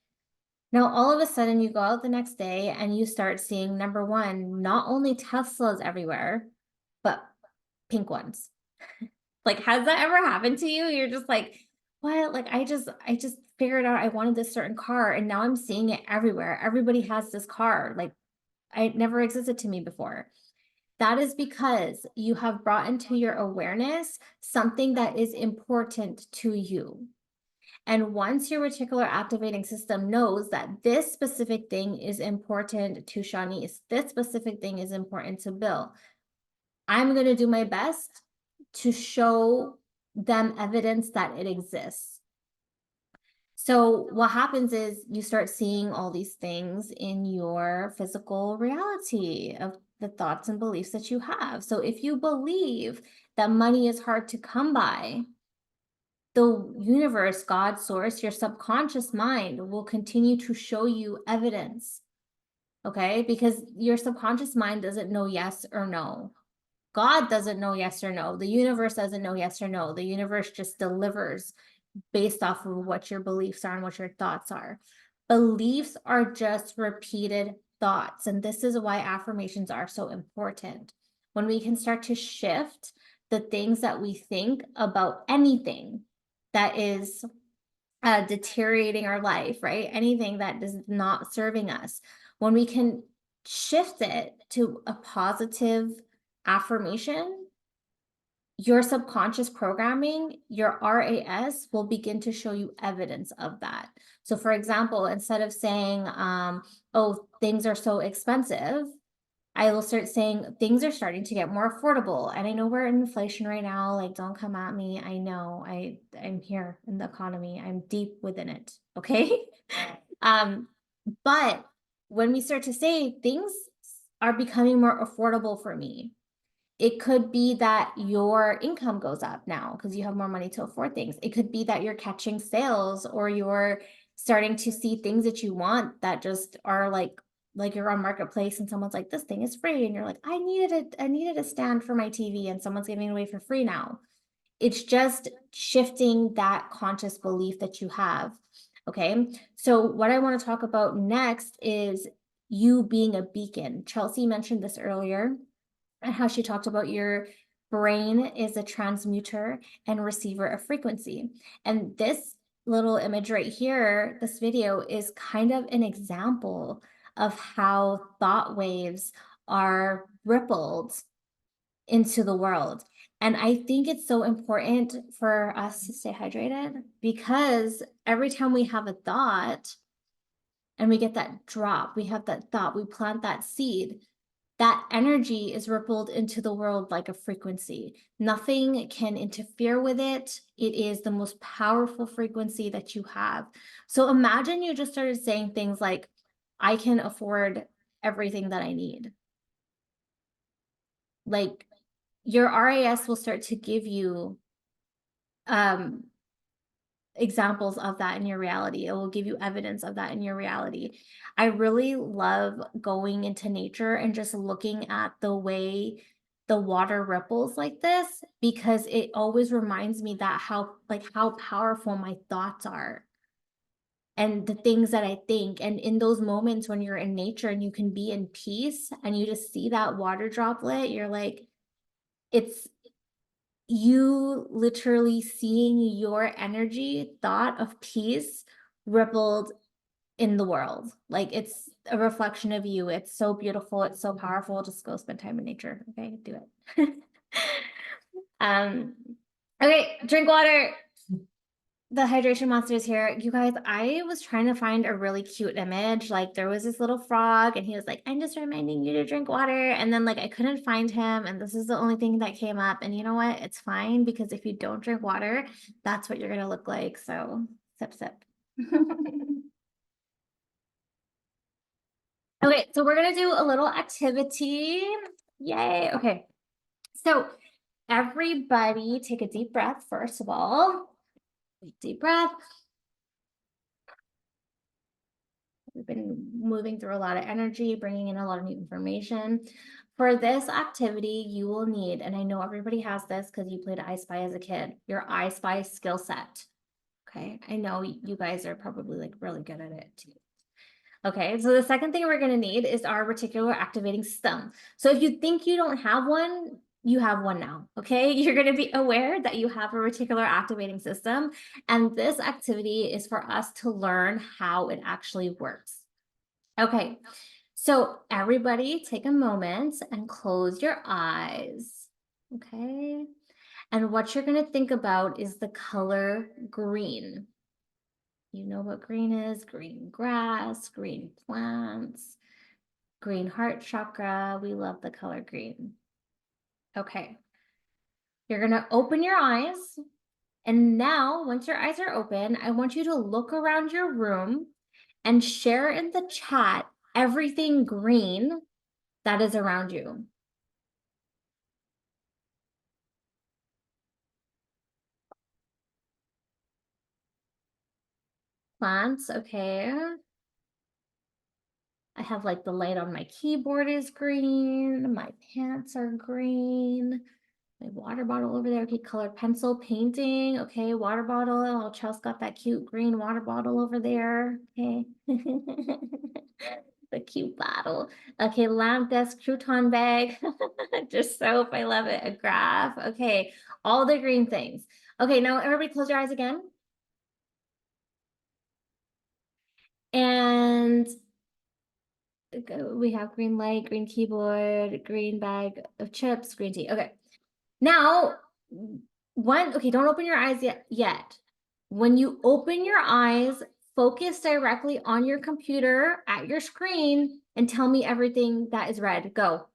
Now, all of a sudden, you go out the next day and you start seeing, number one, not only Teslas everywhere, but pink ones. Like, has that ever happened to you? You're just like, what? Like, I just figured out I wanted this certain car, and now I'm seeing it everywhere. Everybody has this car. Like, it never existed to me before. That is because you have brought into your awareness something that is important to you. And once your reticular activating system knows that this specific thing is important to Shanice, this specific thing is important to Bill, I'm going to do my best to show them evidence that it exists. So what happens is you start seeing all these things in your physical reality of the thoughts and beliefs that you have. So if you believe that money is hard to come by, the universe, God, source, your subconscious mind will continue to show you evidence. Okay, because your subconscious mind doesn't know yes or no. God doesn't know yes or no. The universe doesn't know yes or no. The universe just delivers based off of what your beliefs are and what your thoughts are. Beliefs are just repeated thoughts. And this is why affirmations are so important. When we can start to shift the things that we think about anything that is deteriorating our life, right? Anything that is not serving us. When we can shift it to a positive affirmation, your subconscious programming, your RAS will begin to show you evidence of that. So for example, instead of saying, oh, things are so expensive, I will start saying things are starting to get more affordable. And I know we're in inflation right now. Like, don't come at me. I know I'm here in the economy. I'm deep within it. Okay. But when we start to say things are becoming more affordable for me, it could be that your income goes up now because you have more money to afford things. It could be that you're catching sales or you're starting to see things that you want that just are like you're on Marketplace and someone's like, this thing is free. And you're like, I needed a stand for my TV and someone's giving it away for free now. It's just shifting that conscious belief that you have. Okay. So what I want to talk about next is you being a beacon. Chelsea mentioned this earlier, and how she talked about your brain is a transmuter and receiver of frequency. And this little image right here, this video, is kind of an example of how thought waves are rippled into the world. And I think it's so important for us to stay hydrated, because every time we have a thought and we get that drop, we have that thought, we plant that seed, that energy is rippled into the world like a frequency. Nothing can interfere with it. It is the most powerful frequency that you have. So imagine you just started saying things like, I can afford everything that I need. Like, your RAS will start to give you examples of that in your reality. It will give you evidence of that in your reality. I really love going into nature and just looking at the way the water ripples like this, because it always reminds me that how powerful my thoughts are and the things that I think. And in those moments when you're in nature and you can be in peace and you just see that water droplet, you're like, it's you literally seeing your energy, thought of peace rippled in the world. Like, it's a reflection of you. It's so beautiful. It's so powerful. Just go spend time in nature. Okay, do it. Okay, drink water. The hydration monster is here. You guys, I was trying to find a really cute image. Like, there was this little frog and he was like, I'm just reminding you to drink water. And then like I couldn't find him, and this is the only thing that came up. And you know what? It's fine, because if you don't drink water, that's what you're gonna look like. So sip, sip. Okay, so we're gonna do a little activity. Yay. Okay. So everybody take a deep breath first of all. Deep breath. We've been moving through a lot of energy, bringing in a lot of new information. For this activity, you will need, and I know everybody has this because you played I Spy as a kid, your I Spy skill set. Okay, I know you guys are probably like really good at it too. Okay, so the second thing we're going to need is our reticular activating system. So if you think you don't have one, you have one now. Okay, you're going to be aware that you have a reticular activating system, and this activity is for us to learn how it actually works. Okay, so everybody take a moment and close your eyes. Okay, and what you're going to think about is the color green. You know what green is: green grass, green plants, green heart chakra. We love the color green. Okay. You're going to open your eyes. And now, once your eyes are open, I want you to look around your room and share in the chat everything green that is around you. Plants, okay. I have like the light on my keyboard is green. My pants are green. My water bottle over there. Okay, colored pencil, painting. Okay, water bottle. Oh, Chelsea got that cute green water bottle over there. Okay. The cute bottle. Okay, lamp, desk, crouton bag. Just soap. I love it. A graph. Okay, all the green things. Okay, now everybody close your eyes again. And we have green light, green keyboard, green bag of chips, green tea. Okay. Now, okay, don't open your eyes yet. When you open your eyes, focus directly on your computer at your screen and tell me everything that is red. Go.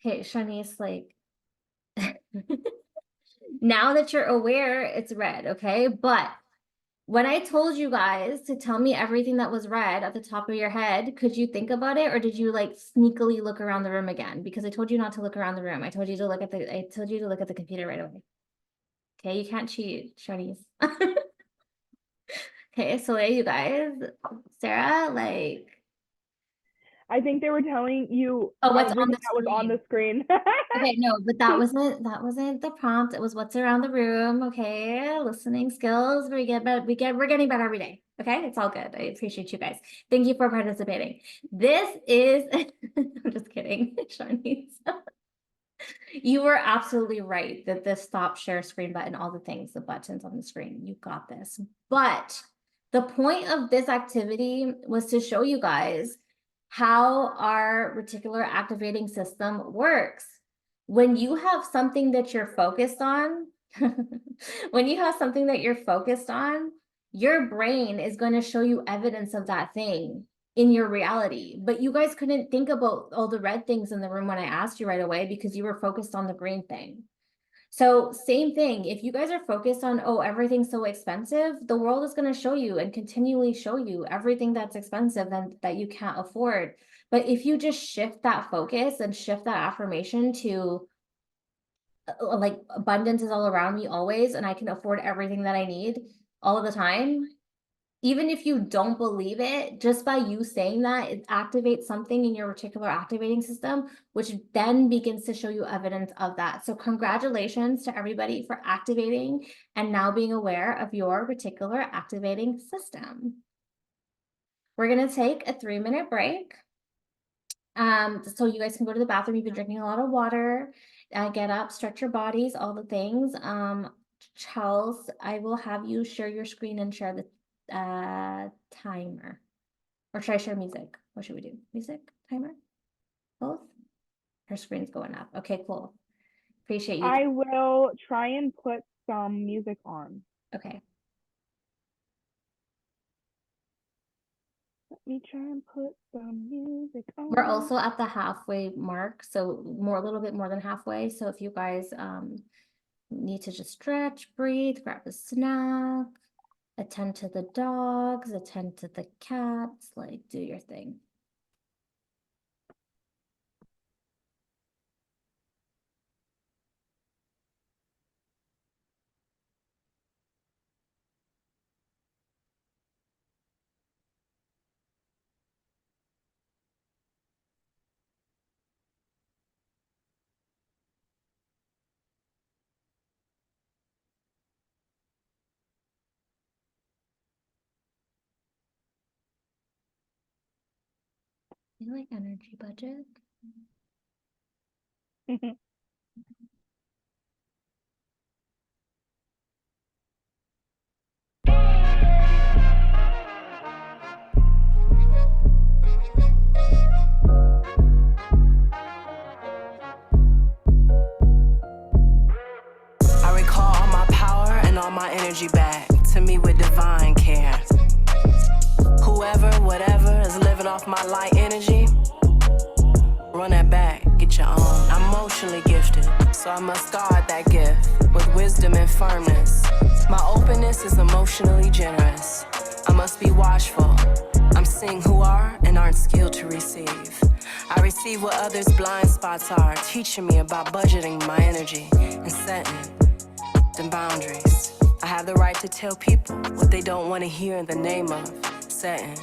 Okay, Shanice, like, now that you're aware, it's red, okay? But when I told you guys to tell me everything that was red at the top of your head, could you think about it, or did you like sneakily look around the room again? Because I told you not to look around the room. I told you to look at the computer right away. Okay, you can't cheat, Shanice. Okay, so you guys, Sarah, like, I think they were telling you what's on everything the that was on the screen. Okay, no, but that wasn't the prompt. It was what's around the room. Okay, listening skills. We're getting better every day. Okay, it's all good. I appreciate you guys. Thank you for participating. This is I'm just kidding, Shanice. You were absolutely right that the stop share screen button, all the things, the buttons on the screen, you got this. But the point of this activity was to show you guys how our reticular activating system works. When you have something that you're focused on, your brain is going to show you evidence of that thing in your reality. But you guys couldn't think about all the red things in the room when I asked you right away because you were focused on the green thing. So same thing, if you guys are focused on, oh, everything's so expensive, the world is going to show you and continually show you everything that's expensive and that you can't afford. But if you just shift that focus and shift that affirmation to like abundance is all around me always, and I can afford everything that I need all of the time, even if you don't believe it, just by you saying that, it activates something in your reticular activating system, which then begins to show you evidence of that. So congratulations to everybody for activating and now being aware of your reticular activating system. We're going to take a 3-minute break. So you guys can go to the bathroom. You've been drinking a lot of water. Get up, stretch your bodies, all the things. Charles, I will have you share your screen and share the timer, or should I share music? What should we do? Music, timer, both? Her screen's going up. Okay, cool. Appreciate you. I will try and put some music on. Okay. Let me try and put some music on. We're also at the halfway mark, so a little bit more than halfway. So if you guys need to just stretch, breathe, grab a snack, attend to the dogs, attend to the cats, like do your thing. You like energy budget? I recall all my power and all my energy back to me with divine care. Whoever, whatever is living off my light energy, run that back, get your own. I'm emotionally gifted, so I must guard that gift with wisdom. wisdom and firmness. My openness is emotionally generous. I must be watchful. I'm seeing who are and aren't skilled to receive. I receive what others' blind spots are, teaching me about budgeting my energy and setting them boundaries. I have the right to tell people what they don't want to hear in the name of setting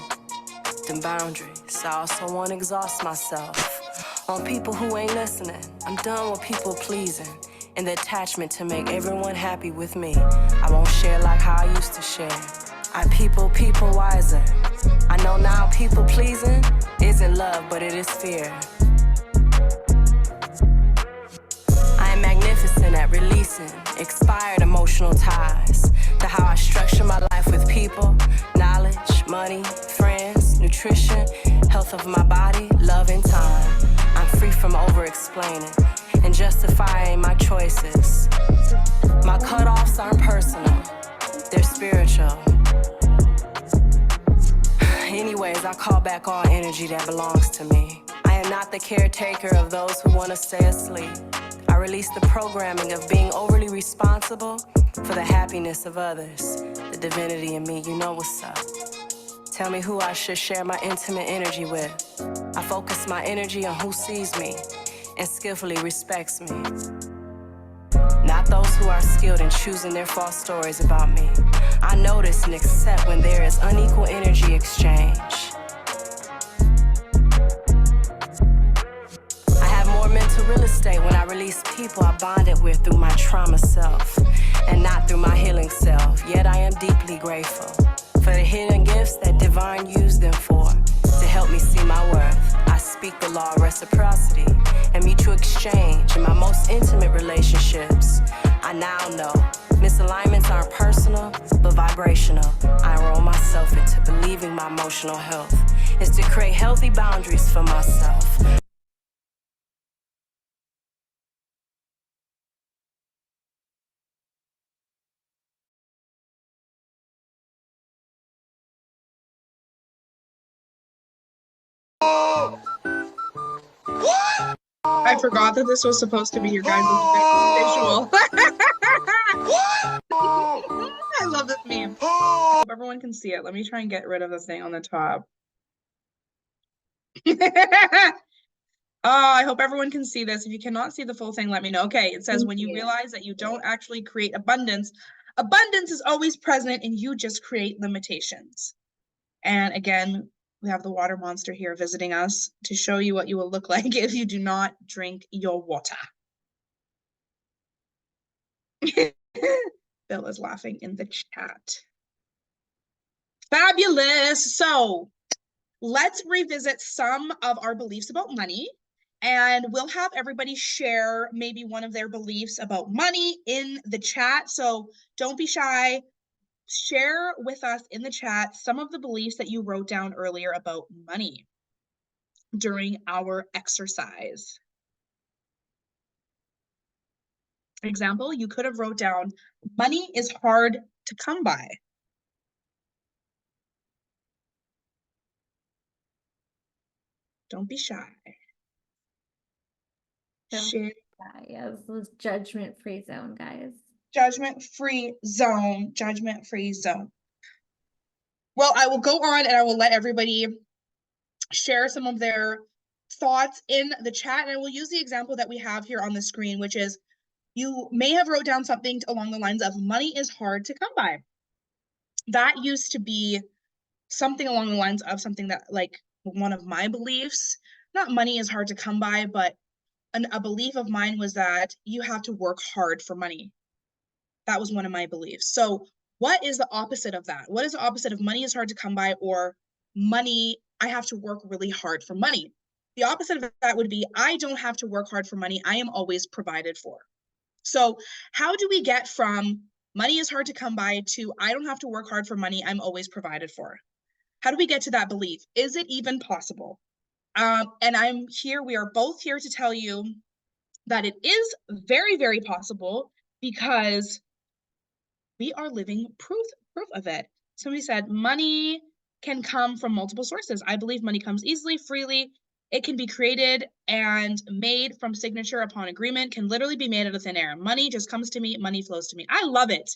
them boundaries. I also won't exhaust myself on people who ain't listening. I'm done with people pleasing and the attachment to make everyone happy with me. I won't share like how I used to share. I people wiser. I know now people pleasing isn't love, but it is fear. I am magnificent at releasing expired emotional ties to how I structure my life with people, knowledge, money, friends, nutrition, health of my body, love, and time. I'm free from over-explaining and justifying my choices. My cutoffs aren't personal, they're spiritual. Anyways, I call back all energy that belongs to me. I am not the caretaker of those who want to stay asleep. I release the programming of being overly responsible for the happiness of others. The divinity in me, you know what's up. Tell me who I should share my intimate energy with. I focus my energy on who sees me and skillfully respects me. Not those who are skilled in choosing their false stories about me. I notice and accept when there is unequal energy exchange. I have more mental real estate when I release people I bonded with through my trauma self and not through my healing self. Yet I am deeply grateful for the hidden gifts that divine used them for to help me see my worth. I speak the law of reciprocity and mutual exchange in my most intimate relationships. I now know misalignments aren't personal, but vibrational. I enroll myself into believing my emotional health is to create healthy boundaries for myself. I forgot that this was supposed to be your guys' visual. I love this meme. Hope everyone can see it. Let me try and get rid of this thing on the top. I hope everyone can see this. If you cannot see the full thing, let me know. Okay, it says when you realize that you don't actually create abundance, abundance is always present and you just create limitations. And again, we have the water monster here visiting us to show you what you will look like if you do not drink your water. Bill is laughing in the chat. Fabulous. So let's revisit some of our beliefs about money, and we'll have everybody share maybe one of their beliefs about money in the chat. So don't be shy. Share with us in the chat some of the beliefs that you wrote down earlier about money during our exercise. Example, you could have wrote down, money is hard to come by. Don't be shy. Share. Yes, this judgment-free zone, guys. Judgment-free zone. Judgment-free zone. Well, I will go on and I will let everybody share some of their thoughts in the chat. And I will use the example that we have here on the screen, which is you may have wrote down something along the lines of money is hard to come by. That used to be something along the lines of something that, like, one of my beliefs, not money is hard to come by, but a belief of mine was that you have to work hard for money. That was one of my beliefs. So what is the opposite of that? What is the opposite of money is hard to come by or money, I have to work really hard for money? The opposite of that would be I don't have to work hard for money. I am always provided for. So how do we get from money is hard to come by to I don't have to work hard for money, I'm always provided for? How do we get to that belief? Is it even possible? And we are both here to tell you that it is very, very possible because we are living proof of it. Somebody said money can come from multiple sources. I believe money comes easily, freely, It can be created and made from signature upon agreement, can literally be made out of thin air. Money just comes to me, money flows to me. I love it.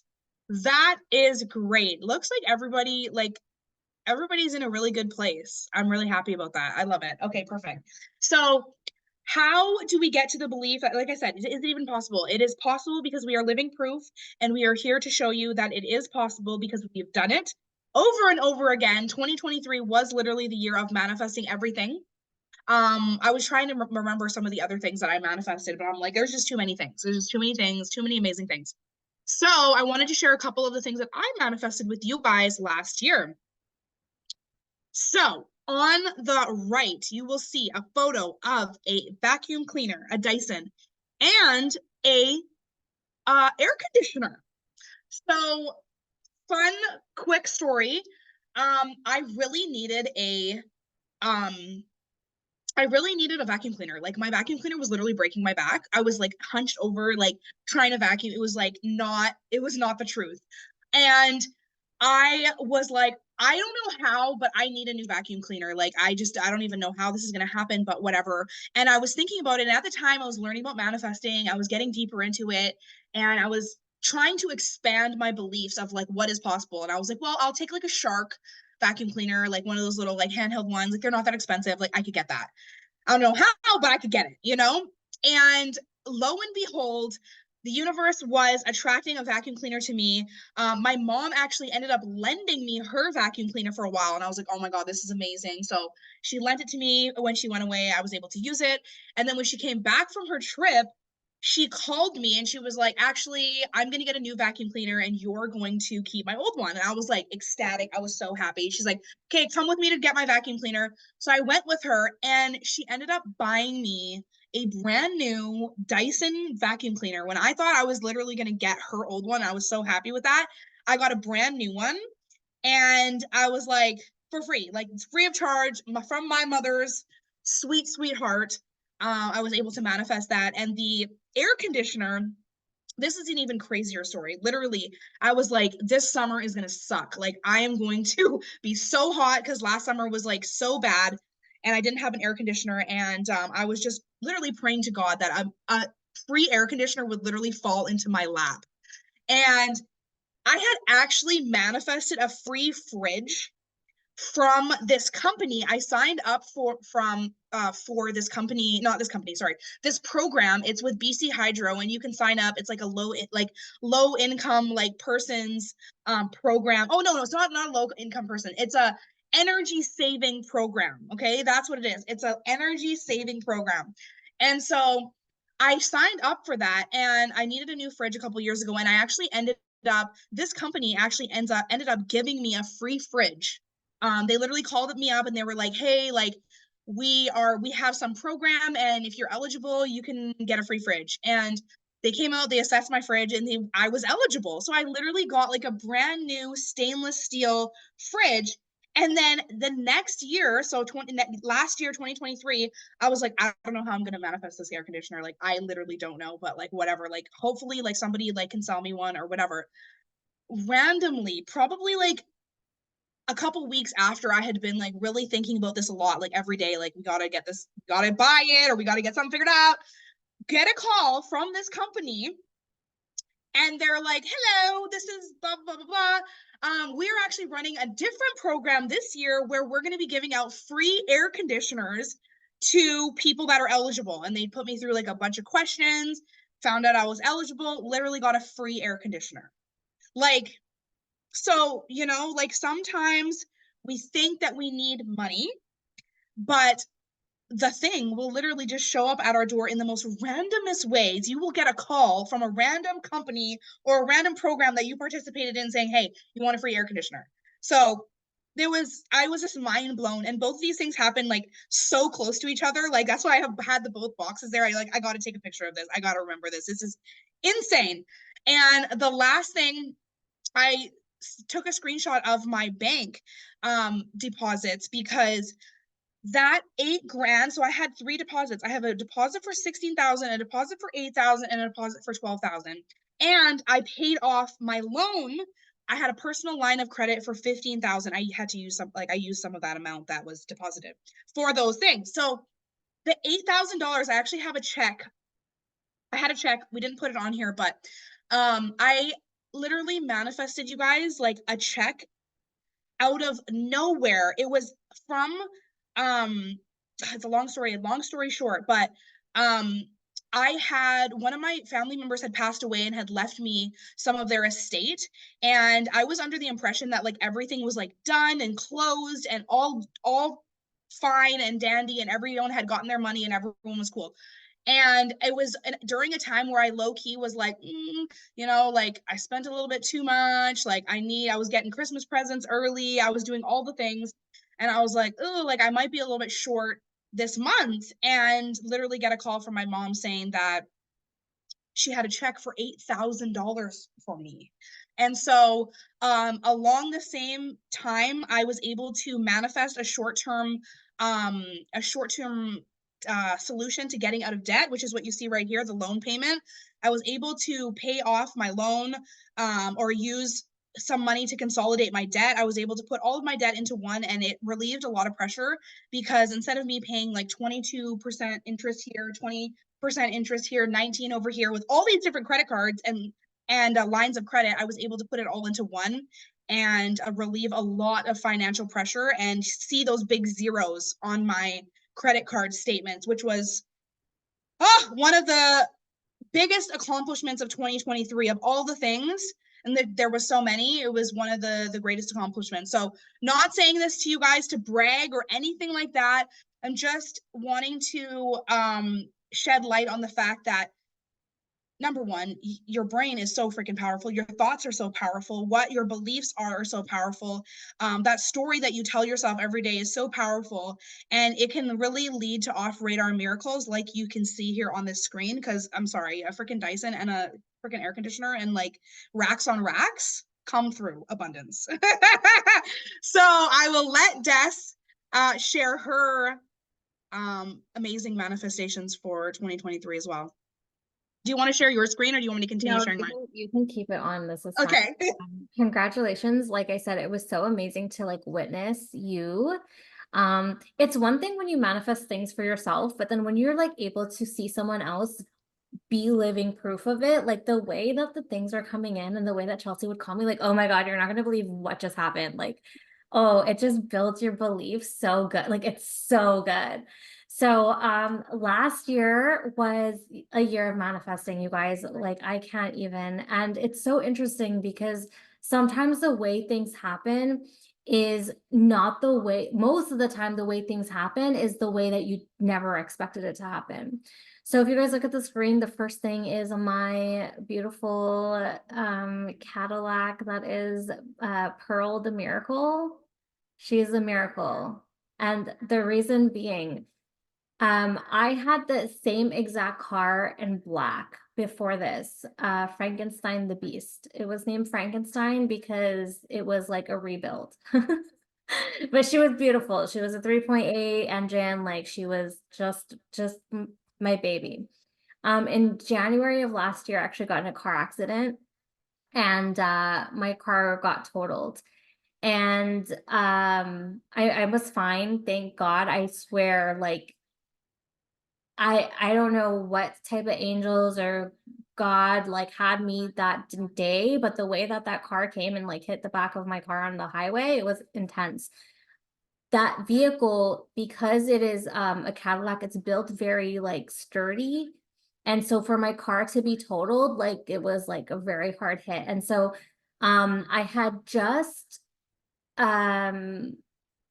That is great. Looks like everybody's in a really good place. I'm really happy about that. I love it. Okay, perfect. So how do we get to the belief that, like I said, is it even possible? It is possible because we are living proof, and we are here to show you that it is possible because we've done it over and over again. 2023 was literally the year of manifesting everything. I was trying to remember some of the other things that I manifested, but I'm like, there's just too many things. There's just too many things, too many amazing things. So I wanted to share a couple of the things that I manifested with you guys last year. So on the right, you will see a photo of a vacuum cleaner, a Dyson, and a air conditioner. So fun, quick story. I really needed a vacuum cleaner. Like, my vacuum cleaner was literally breaking my back. I was like hunched over, like trying to vacuum. It was not the truth. And I was like, I don't know how, but I need a new vacuum cleaner. Like, I don't even know how this is going to happen, but whatever. And I was thinking about it. And at the time I was learning about manifesting. I was getting deeper into it. And I was trying to expand my beliefs of like what is possible. And I was like, well, I'll take like a Shark vacuum cleaner, like one of those little like handheld ones. Like, they're not that expensive. Like, I could get that. I don't know how, but I could get it, you know? And lo and behold, the universe was attracting a vacuum cleaner to me. My mom actually ended up lending me her vacuum cleaner for a while. And I was like, oh my God, this is amazing. So she lent it to me. When she went away, I was able to use it. And then when she came back from her trip, she called me and she was like, actually, I'm going to get a new vacuum cleaner and you're going to keep my old one. And I was like ecstatic. I was so happy. She's like, okay, come with me to get my vacuum cleaner. So I went with her and she ended up buying me a brand new Dyson vacuum cleaner. When I thought I was literally going to get her old one, I was so happy with that. I got a brand new one and I was like, for free, like it's free of charge from my mother's sweet heart. I was able to manifest that. And the air conditioner, this is an even crazier story. Literally, I was like, this summer is going to suck. Like, I am going to be so hot because last summer was like so bad and I didn't have an air conditioner. And I was just literally praying to God that a free air conditioner would literally fall into my lap. And I had actually manifested a free fridge from this company. I signed up for this company, not this company, sorry, this program. It's with BC Hydro, and you can sign up. It's like a low income like person's program. Oh no, it's not a low income person. It's a energy saving program. Okay, that's what it is. It's an energy saving program. And so I signed up for that, and I needed a new fridge a couple years ago, and I actually this company actually ended up giving me a free fridge. They literally called me up and they were like, hey, like we have some program, and if you're eligible, you can get a free fridge. And they came out, they assessed my fridge, and I was eligible. So I literally got like a brand new stainless steel fridge. And then the next year, so last year, 2023, I was like, I don't know how I'm going to manifest this air conditioner. Like, I literally don't know, but like, whatever, like, hopefully like somebody like can sell me one or whatever. Randomly, probably like a couple weeks after I had been like really thinking about this a lot, like every day, like we gotta get this, gotta buy it, or we gotta get something figured out, get a call from this company, and they're like, hello, this is blah, blah, blah, blah. We're actually running a different program this year where we're gonna be giving out free air conditioners to people that are eligible. And they put me through like a bunch of questions, found out I was eligible, literally got a free air conditioner. Like, so, you know, like sometimes we think that we need money, but the thing will literally just show up at our door in the most randomest ways. You will get a call from a random company or a random program that you participated in saying, hey, you want a free air conditioner. So I was just mind blown. And both of these things happened like so close to each other. Like, that's why I have had the both boxes there. I got to take a picture of this. I got to remember this. This is insane. And the last thing, I took a screenshot of my bank deposits, because that $8,000. So I had 3 deposits. I have a deposit for 16,000, a deposit for 8,000, and a deposit for 12,000. And I paid off my loan. I had a personal line of credit for 15,000. I had to use I used some of that amount that was deposited for those things. So the $8,000, I actually have a check. I had a check. We didn't put it on here, but I literally manifested, you guys, like a check out of nowhere. It was from it's a long story short, but I had one of my family members had passed away and had left me some of their estate, and I was under the impression that like everything was like done and closed and all fine and dandy and everyone had gotten their money and everyone was cool. And it was during a time where I low-key was like, you know, like I spent a little bit too much. Like I was getting Christmas presents early. I was doing all the things. And I was like, oh, like I might be a little bit short this month. And literally get a call from my mom saying that she had a check for $8,000 for me. And so along the same time, I was able to manifest a short-term solution to getting out of debt, which is what you see right here, the loan payment. I was able to pay off my loan or use some money to consolidate my debt. I was able to put all of my debt into one, and it relieved a lot of pressure because instead of me paying like 22% interest here, 20% interest here, 19 over here with all these different credit cards and lines of credit, I was able to put it all into one and relieve a lot of financial pressure and see those big zeros on my credit card statements, which was one of the biggest accomplishments of 2023 of all the things. And there was so many, it was one of the greatest accomplishments. So not saying this to you guys to brag or anything like that. I'm just wanting to shed light on the fact that number one, your brain is so freaking powerful. Your thoughts are so powerful. What your beliefs are so powerful. That story that you tell yourself every day is so powerful. And it can really lead to off-radar miracles like you can see here on this screen. Because I'm sorry, a freaking Dyson and a freaking air conditioner and like racks on racks come through abundance. So I will let Des share her amazing manifestations for 2023 as well. Do you want to share your screen or do you want me to continue sharing mine? You can keep it on. This is okay. Congratulations. Like I said, it was so amazing to like witness you. It's one thing when you manifest things for yourself, but then when you're like able to see someone else be living proof of it, like the way that the things are coming in and the way that Chelsea would call me like, oh my God, you're not going to believe what just happened. Like, oh, it just builds your belief so good. Like it's so good. So last year was a year of manifesting, you guys. Like I can't even. And it's so interesting because sometimes the way things happen is not the way, most of the time, the way things happen is the way that you never expected it to happen. So if you guys look at the screen, the first thing is my beautiful Cadillac that is Pearl the Miracle. She's a miracle. And the reason being, I had the same exact car in black before this, Frankenstein the Beast. It was named Frankenstein because it was like a rebuild. But she was beautiful. She was a 3.8 engine, like she was just my baby. In January of last year, I actually got in a car accident and my car got totaled. And I was fine, thank God. I swear, like I don't know what type of angels or God like had me that day, but the way that that car came and like hit the back of my car on the highway, it was intense. That vehicle, because it is a Cadillac, it's built very like sturdy. And so for my car to be totaled, like it was like a very hard hit. And so I had just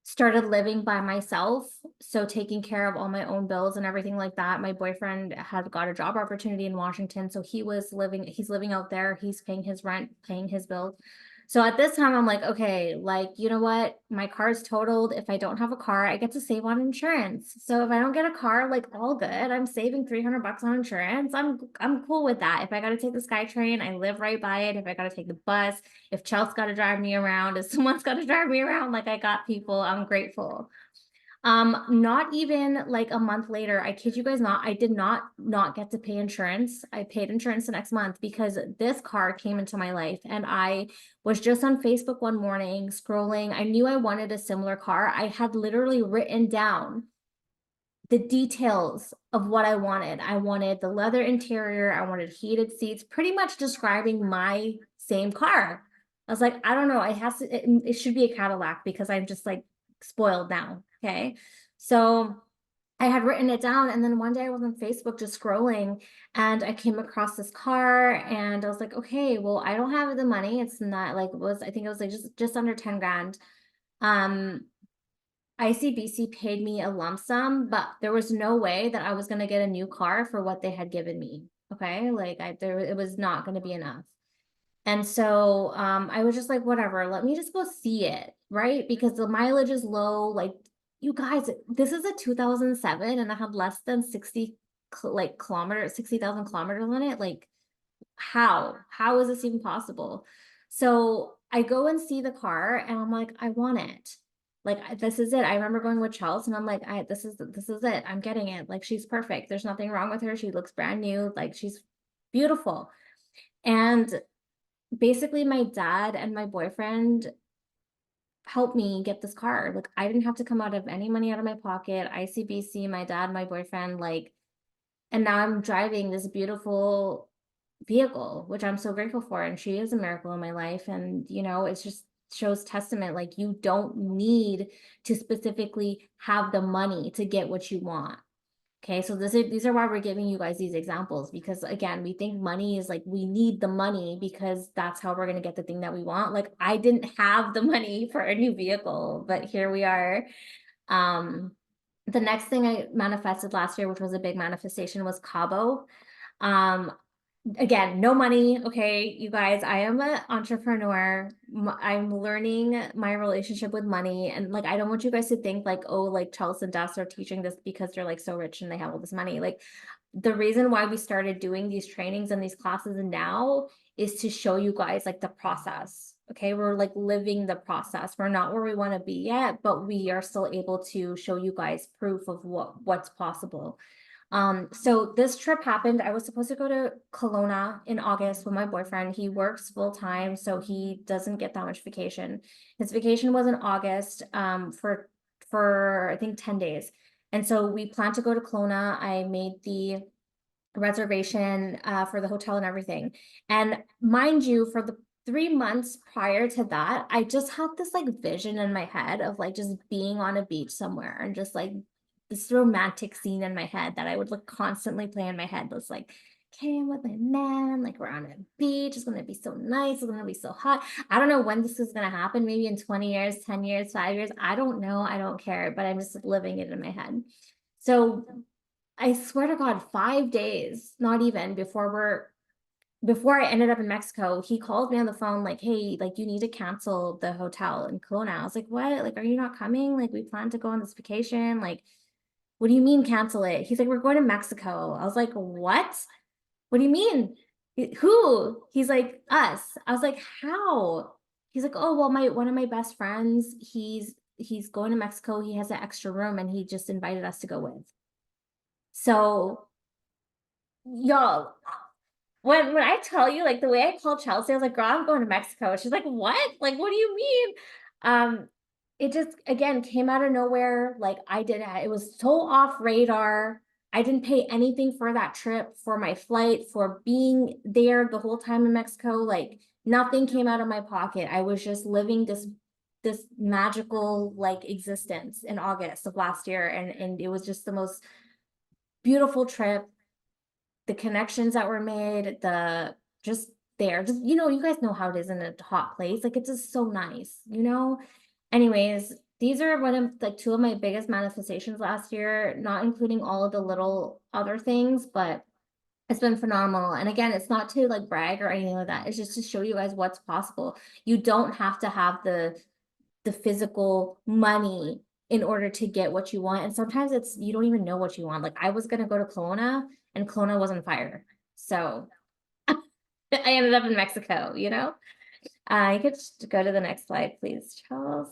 started living by myself, so taking care of all my own bills and everything like that. My boyfriend had got a job opportunity in Washington, so he's living out there, he's paying his rent, paying his bills. So at this time I'm like, okay, like, you know what, my car is totaled. If I don't have a car, I get to save on insurance. So if I don't get a car, like all good, I'm saving $300 on insurance. I'm cool with that. If I got to take the SkyTrain, I live right by it. If I got to take the bus, if Chelsea's got to drive me around, if someone's got to drive me around, like I got people, I'm grateful. Not even like a month later, I kid you guys not, I did not get to pay insurance. I paid insurance the next month because this car came into my life, and I was just on Facebook one morning scrolling. I knew I wanted a similar car. I had literally written down the details of what I wanted. I wanted the leather interior. I wanted heated seats, pretty much describing my same car. I was like, I don't know. It should be a Cadillac because I'm just like spoiled now. Okay. So I had written it down, and then one day I was on Facebook just scrolling, and I came across this car, and I was like, okay, well, I don't have the money. It's not like I think it was like just under 10 grand. ICBC paid me a lump sum, but there was no way that I was going to get a new car for what they had given me. Okay. Like it was not going to be enough. And so I was just like, whatever, let me just go see it, right? Because the mileage is low. Like, you guys, this is a 2007 and I had less than 60 kilometers, 60,000 kilometers on it. Like, how is this even possible? So I go and see the car and I'm like, I want it. Like, this is it. I remember going with Chelsea and I'm like, this is it. I'm getting it. Like, she's perfect. There's nothing wrong with her. She looks brand new. Like, she's beautiful. And basically my dad and my boyfriend helped me get this car. Like, I didn't have to come out of any money out of my pocket. ICBC, my dad, my boyfriend, like, and now I'm driving this beautiful vehicle, which I'm so grateful for. And she is a miracle in my life. And, you know, it's just shows testament, like, you don't need to specifically have the money to get what you want. Okay, so these are why we're giving you guys these examples, because again, we think money is like, we need the money because that's how we're going to get the thing that we want. Like, I didn't have the money for a new vehicle, but here we are. The next thing I manifested last year, which was a big manifestation, was Cabo. Again, no money. Okay, you guys, I am an entrepreneur. I'm learning my relationship with money. And like, I don't want you guys to think like, oh, like Chelsea and Das are teaching this because they're like so rich and they have all this money. Like, the reason why we started doing these trainings and these classes now is to show you guys like the process. Okay, we're like living the process. We're not where we want to be yet, but we are still able to show you guys proof of what's possible. So this trip happened. I was supposed to go to Kelowna in August with my boyfriend. He works full time, so he doesn't get that much vacation. His vacation was in August, for I think 10 days. And so we planned to go to Kelowna. I made the reservation for the hotel and everything. And mind you, for the 3 months prior to that, I just had this like vision in my head of like just being on a beach somewhere and just like this romantic scene in my head that I would like constantly play in my head. It's like, okay, I'm with my man, like we're on a beach, it's gonna be so nice, it's gonna be so hot. I don't know when this is gonna happen, maybe in 20 years, 10 years, 5 years. I don't know, I don't care, but I'm just living it in my head. So I swear to God, 5 days, not even before I ended up in Mexico, he called me on the phone like, hey, like you need to cancel the hotel in Kelowna. I was like, what? Like, are you not coming? Like, we plan to go on this vacation. Like, what do you mean cancel it? He's like, we're going to Mexico. I was like, what? What do you mean? Who? He's like, us. I was like, how? He's like, oh, well, one of my best friends, he's going to Mexico. He has an extra room and he just invited us to go with. So, y'all, when I tell you, like the way I called Chelsea, I was like, girl, I'm going to Mexico. She's like, what? Like, what do you mean? It just again came out of nowhere. Like, it was so off radar. I didn't pay anything for that trip, for my flight, for being there the whole time in Mexico. Like, nothing came out of my pocket. I was just living this magical like existence in August of last year, and it was just the most beautiful trip. The connections that were made, just you know, you guys know how it is in a hot place. Like, it's just so nice, you know? Anyways, these are one of like two of my biggest manifestations last year, not including all of the little other things, but it's been phenomenal. And again, it's not to like brag or anything like that. It's just to show you guys what's possible. You don't have to have the physical money in order to get what you want. And sometimes you don't even know what you want. Like, I was gonna go to Kelowna and Kelowna was on fire. So I ended up in Mexico, you know? You could just go to the next slide, please, Charles.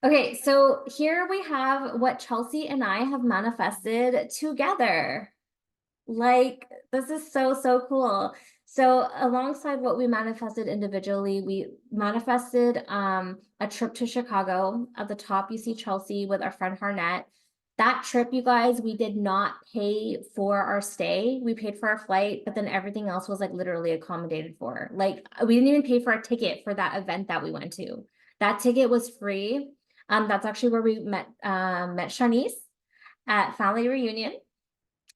Okay, so here we have what Chelsea and I have manifested together. Like, this is so, so cool. So alongside what we manifested individually, we manifested a trip to Chicago. At the top, you see Chelsea with our friend Harnett. That trip, you guys, we did not pay for our stay. We paid for our flight, but then everything else was like literally accommodated for. Like we didn't even pay for a ticket for that event that we went to. That ticket was free. That's actually where we met Shanice at family reunion.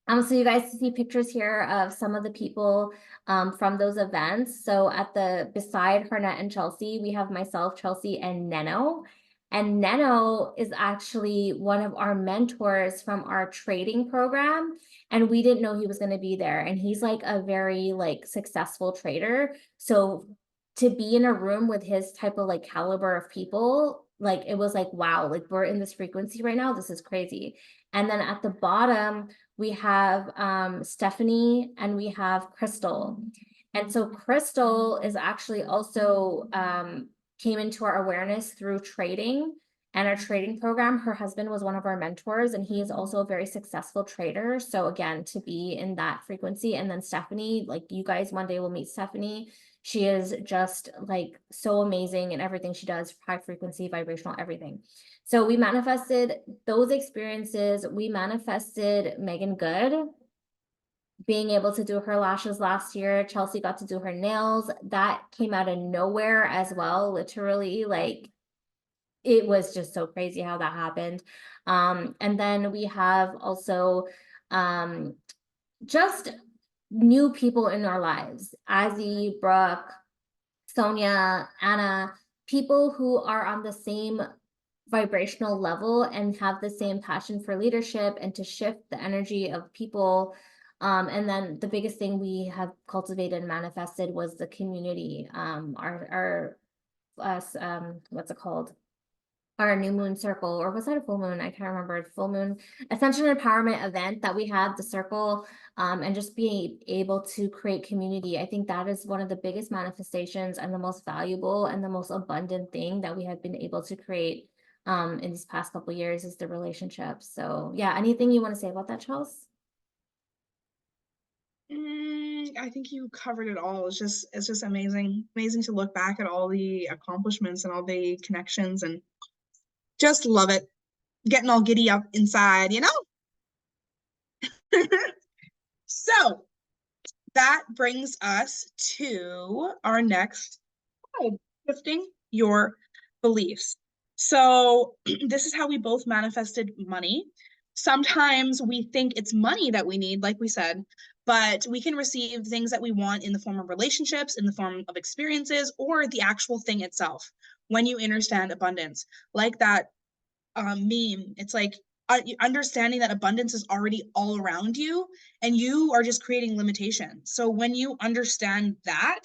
So you guys see pictures here of some of the people from those events. So beside Harnett and Chelsea, we have myself, Chelsea, and Neno. And Neno is actually one of our mentors from our trading program. And we didn't know he was going to be there. And he's like a very like successful trader. So to be in a room with his type of like caliber of people, like it was like, wow, like we're in this frequency right now. This is crazy. And then at the bottom, we have Stephanie and we have Crystal. And so Crystal is actually also came into our awareness through trading and our trading program. Her husband was one of our mentors and he is also a very successful trader. So again, to be in that frequency. And then Stephanie, like you guys one day will meet Stephanie. She is just like so amazing in everything she does, high frequency, vibrational, everything. So we manifested those experiences. We manifested Megan Good being able to do her lashes last year. Chelsea got to do her nails. That came out of nowhere as well. Literally, like it was just so crazy how that happened. And then we have also just new people in our lives. Azzy, Brooke, Sonia, Anna, people who are on the same vibrational level and have the same passion for leadership and to shift the energy of people. And then the biggest thing we have cultivated and manifested was the community. What's it called? Our new moon circle, or was that a full moon? I can't remember. Full moon ascension empowerment event that we had, the circle, and just being able to create community. I think that is one of the biggest manifestations and the most valuable and the most abundant thing that we have been able to create in these past couple of years is the relationships. So yeah, anything you want to say about that, Chels? I think you covered it all. It's just amazing to look back at all the accomplishments and all the connections, and just love it. Getting all giddy up inside, you know? So that brings us to our next slide, shifting your beliefs. So this is how we both manifested money. Sometimes we think it's money that we need, like we said, but we can receive things that we want in the form of relationships, in the form of experiences, or the actual thing itself. When you understand abundance, like that meme, it's like understanding that abundance is already all around you and you are just creating limitations. So when you understand that,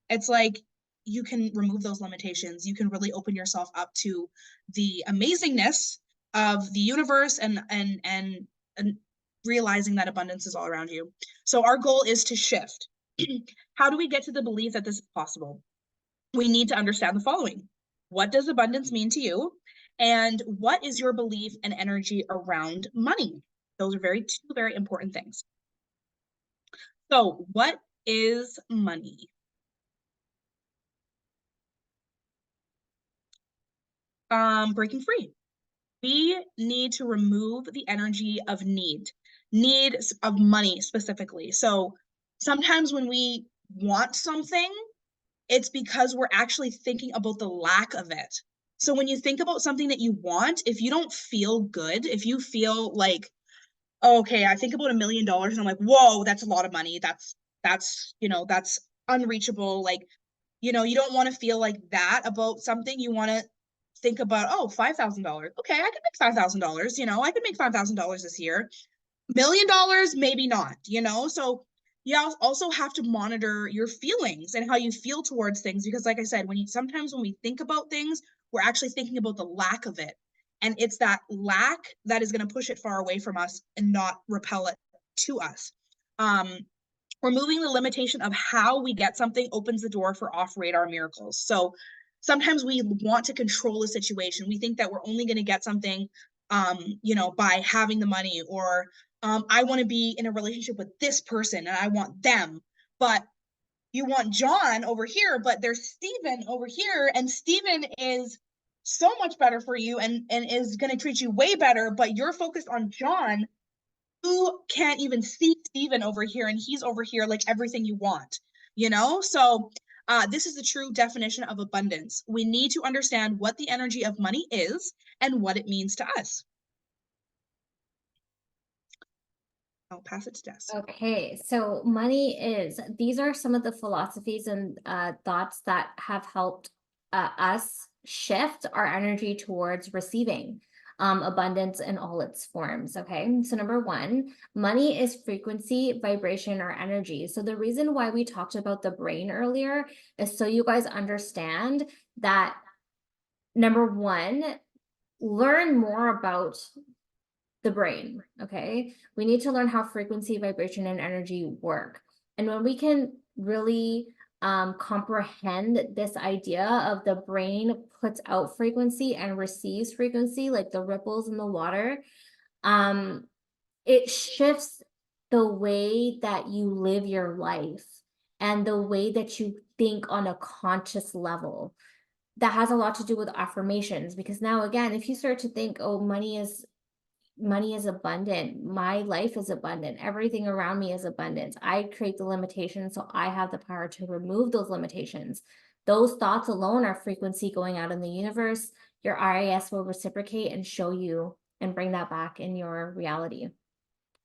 it's like you can remove those limitations. You can really open yourself up to the amazingness of the universe and realizing that abundance is all around you. So our goal is to shift. How do we get to the belief that this is possible? We need to understand the following. What does abundance mean to you? And what is your belief and energy around money? Those are two very important things. So what is money? Breaking free. We need to remove the energy of need of money specifically. So sometimes when we want something, it's because we're actually thinking about the lack of it. So when you think about something that you want, if you don't feel good, if you feel like, oh, okay, I think about $1 million and I'm like, whoa, that's a lot of money. That's unreachable. Like, you don't want to feel like that about something. You want to think about, oh, $5,000. Okay, I can make $5,000. I can make $5,000 this year. $1 million, maybe not, So you also have to monitor your feelings and how you feel towards things, because like I said, sometimes when we think about things, we're actually thinking about the lack of it. And it's that lack that is going to push it far away from us and not repel it to us. Removing the limitation of how we get something opens the door for off-radar miracles. So sometimes we want to control a situation. We think that we're only going to get something, by having the money, or I want to be in a relationship with this person and I want them. But you want John over here, but there's Steven over here, and Steven is so much better for you and is going to treat you way better, but you're focused on John, who can't even see Steven over here, and he's over here like everything you want, you know? So this is the true definition of abundance. We need to understand what the energy of money is and what it means to us. I'll pass it to Des. Okay, so these are some of the philosophies and thoughts that have helped us shift our energy towards receiving abundance in all its forms. Okay, so number one, money is frequency, vibration, or energy. So the reason why we talked about the brain earlier is so you guys understand that, number one, learn more about the brain. Okay, we need to learn how frequency, vibration, and energy work. And when we can really comprehend this idea of the brain puts out frequency and receives frequency, like the ripples in the water, it shifts the way that you live your life and the way that you think on a conscious level. That has a lot to do with affirmations, because now again, if you start to think, oh, money is abundant, my life is abundant, everything around me is abundant, I create the limitations, so I have the power to remove those limitations. Those thoughts alone are frequency going out in the universe. Your RIS will reciprocate and show you and bring that back in your reality.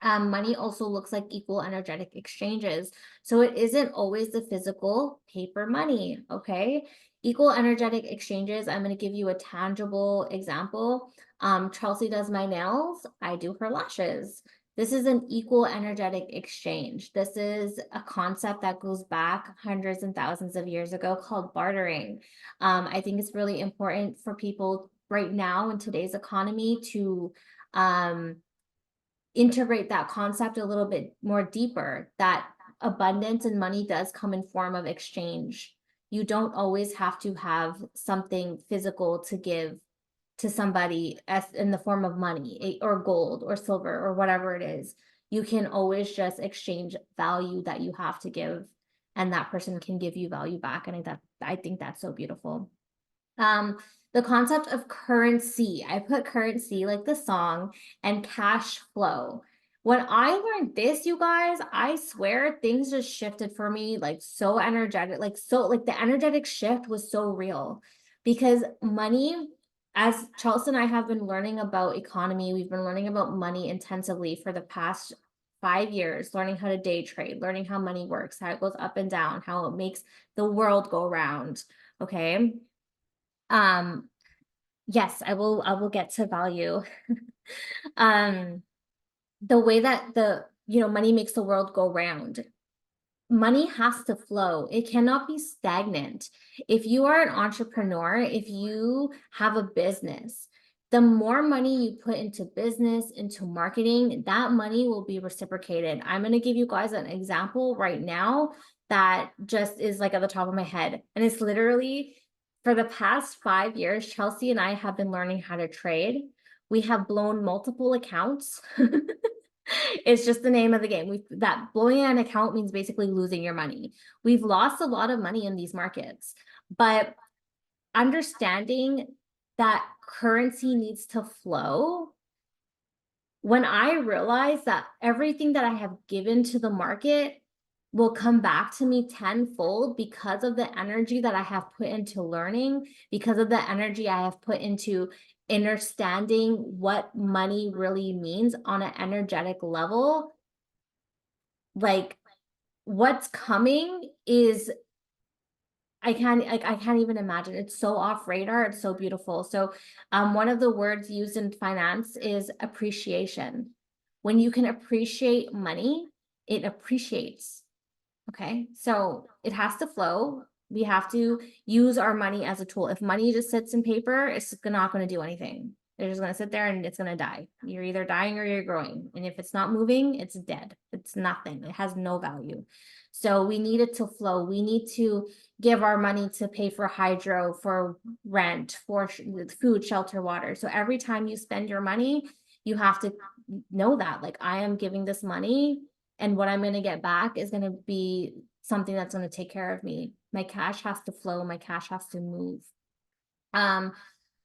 Money also looks like equal energetic exchanges. So it isn't always the physical paper money, okay? Equal energetic exchanges, I'm going to give you a tangible example. Chelsea does my nails, I do her lashes. This is an equal energetic exchange. This is a concept that goes back hundreds and thousands of years ago called bartering. I think it's really important for people right now in today's economy to integrate that concept a little bit more deeper, that abundance and money does come in form of exchange. You don't always have to have something physical to give to somebody as in the form of money or gold or silver or whatever it is. You can always just exchange value that you have to give, and that person can give you value back. And I think that's so beautiful. The concept of currency, I put currency like the song, and cash flow. When I learned this, you guys, I swear things just shifted for me, like so energetic, like the energetic shift was so real, because money, as Chelsea and I have been learning about economy, we've been learning about money intensively for the past 5 years, learning how to day trade, learning how money works, how it goes up and down, how it makes the world go round. Okay. Yes, I will get to value. The way that money makes the world go round. Money has to flow. It cannot be stagnant. If you are an entrepreneur, if you have a business, the more money you put into business, into marketing, that money will be reciprocated. I'm going to give you guys an example right now that just is like at the top of my head. And it's literally, for the past 5 years, Chelsea and I have been learning how to trade. We have blown multiple accounts. It's just the name of the game. That blowing an account means basically losing your money. We've lost a lot of money in these markets, but understanding that currency needs to flow. When I realized that everything that I have given to the market will come back to me tenfold because of the energy that I have put into learning, because of the energy I have put into understanding what money really means on an energetic level, like what's coming is, I can't even imagine. It's so off radar. It's so beautiful. So one of the words used in finance is appreciation. When you can appreciate money, it appreciates. Okay, so it has to flow. We have to use our money as a tool. If money just sits in paper, it's not going to do anything. They're just going to sit there and it's going to die. You're either dying or you're growing. And if it's not moving, it's dead. It's nothing. It has no value. So we need it to flow. We need to give our money to pay for hydro, for rent, for food, shelter, water. So every time you spend your money, you have to know that, like, I am giving this money, and what I'm going to get back is going to be something that's going to take care of me. My cash has to flow. My cash has to move.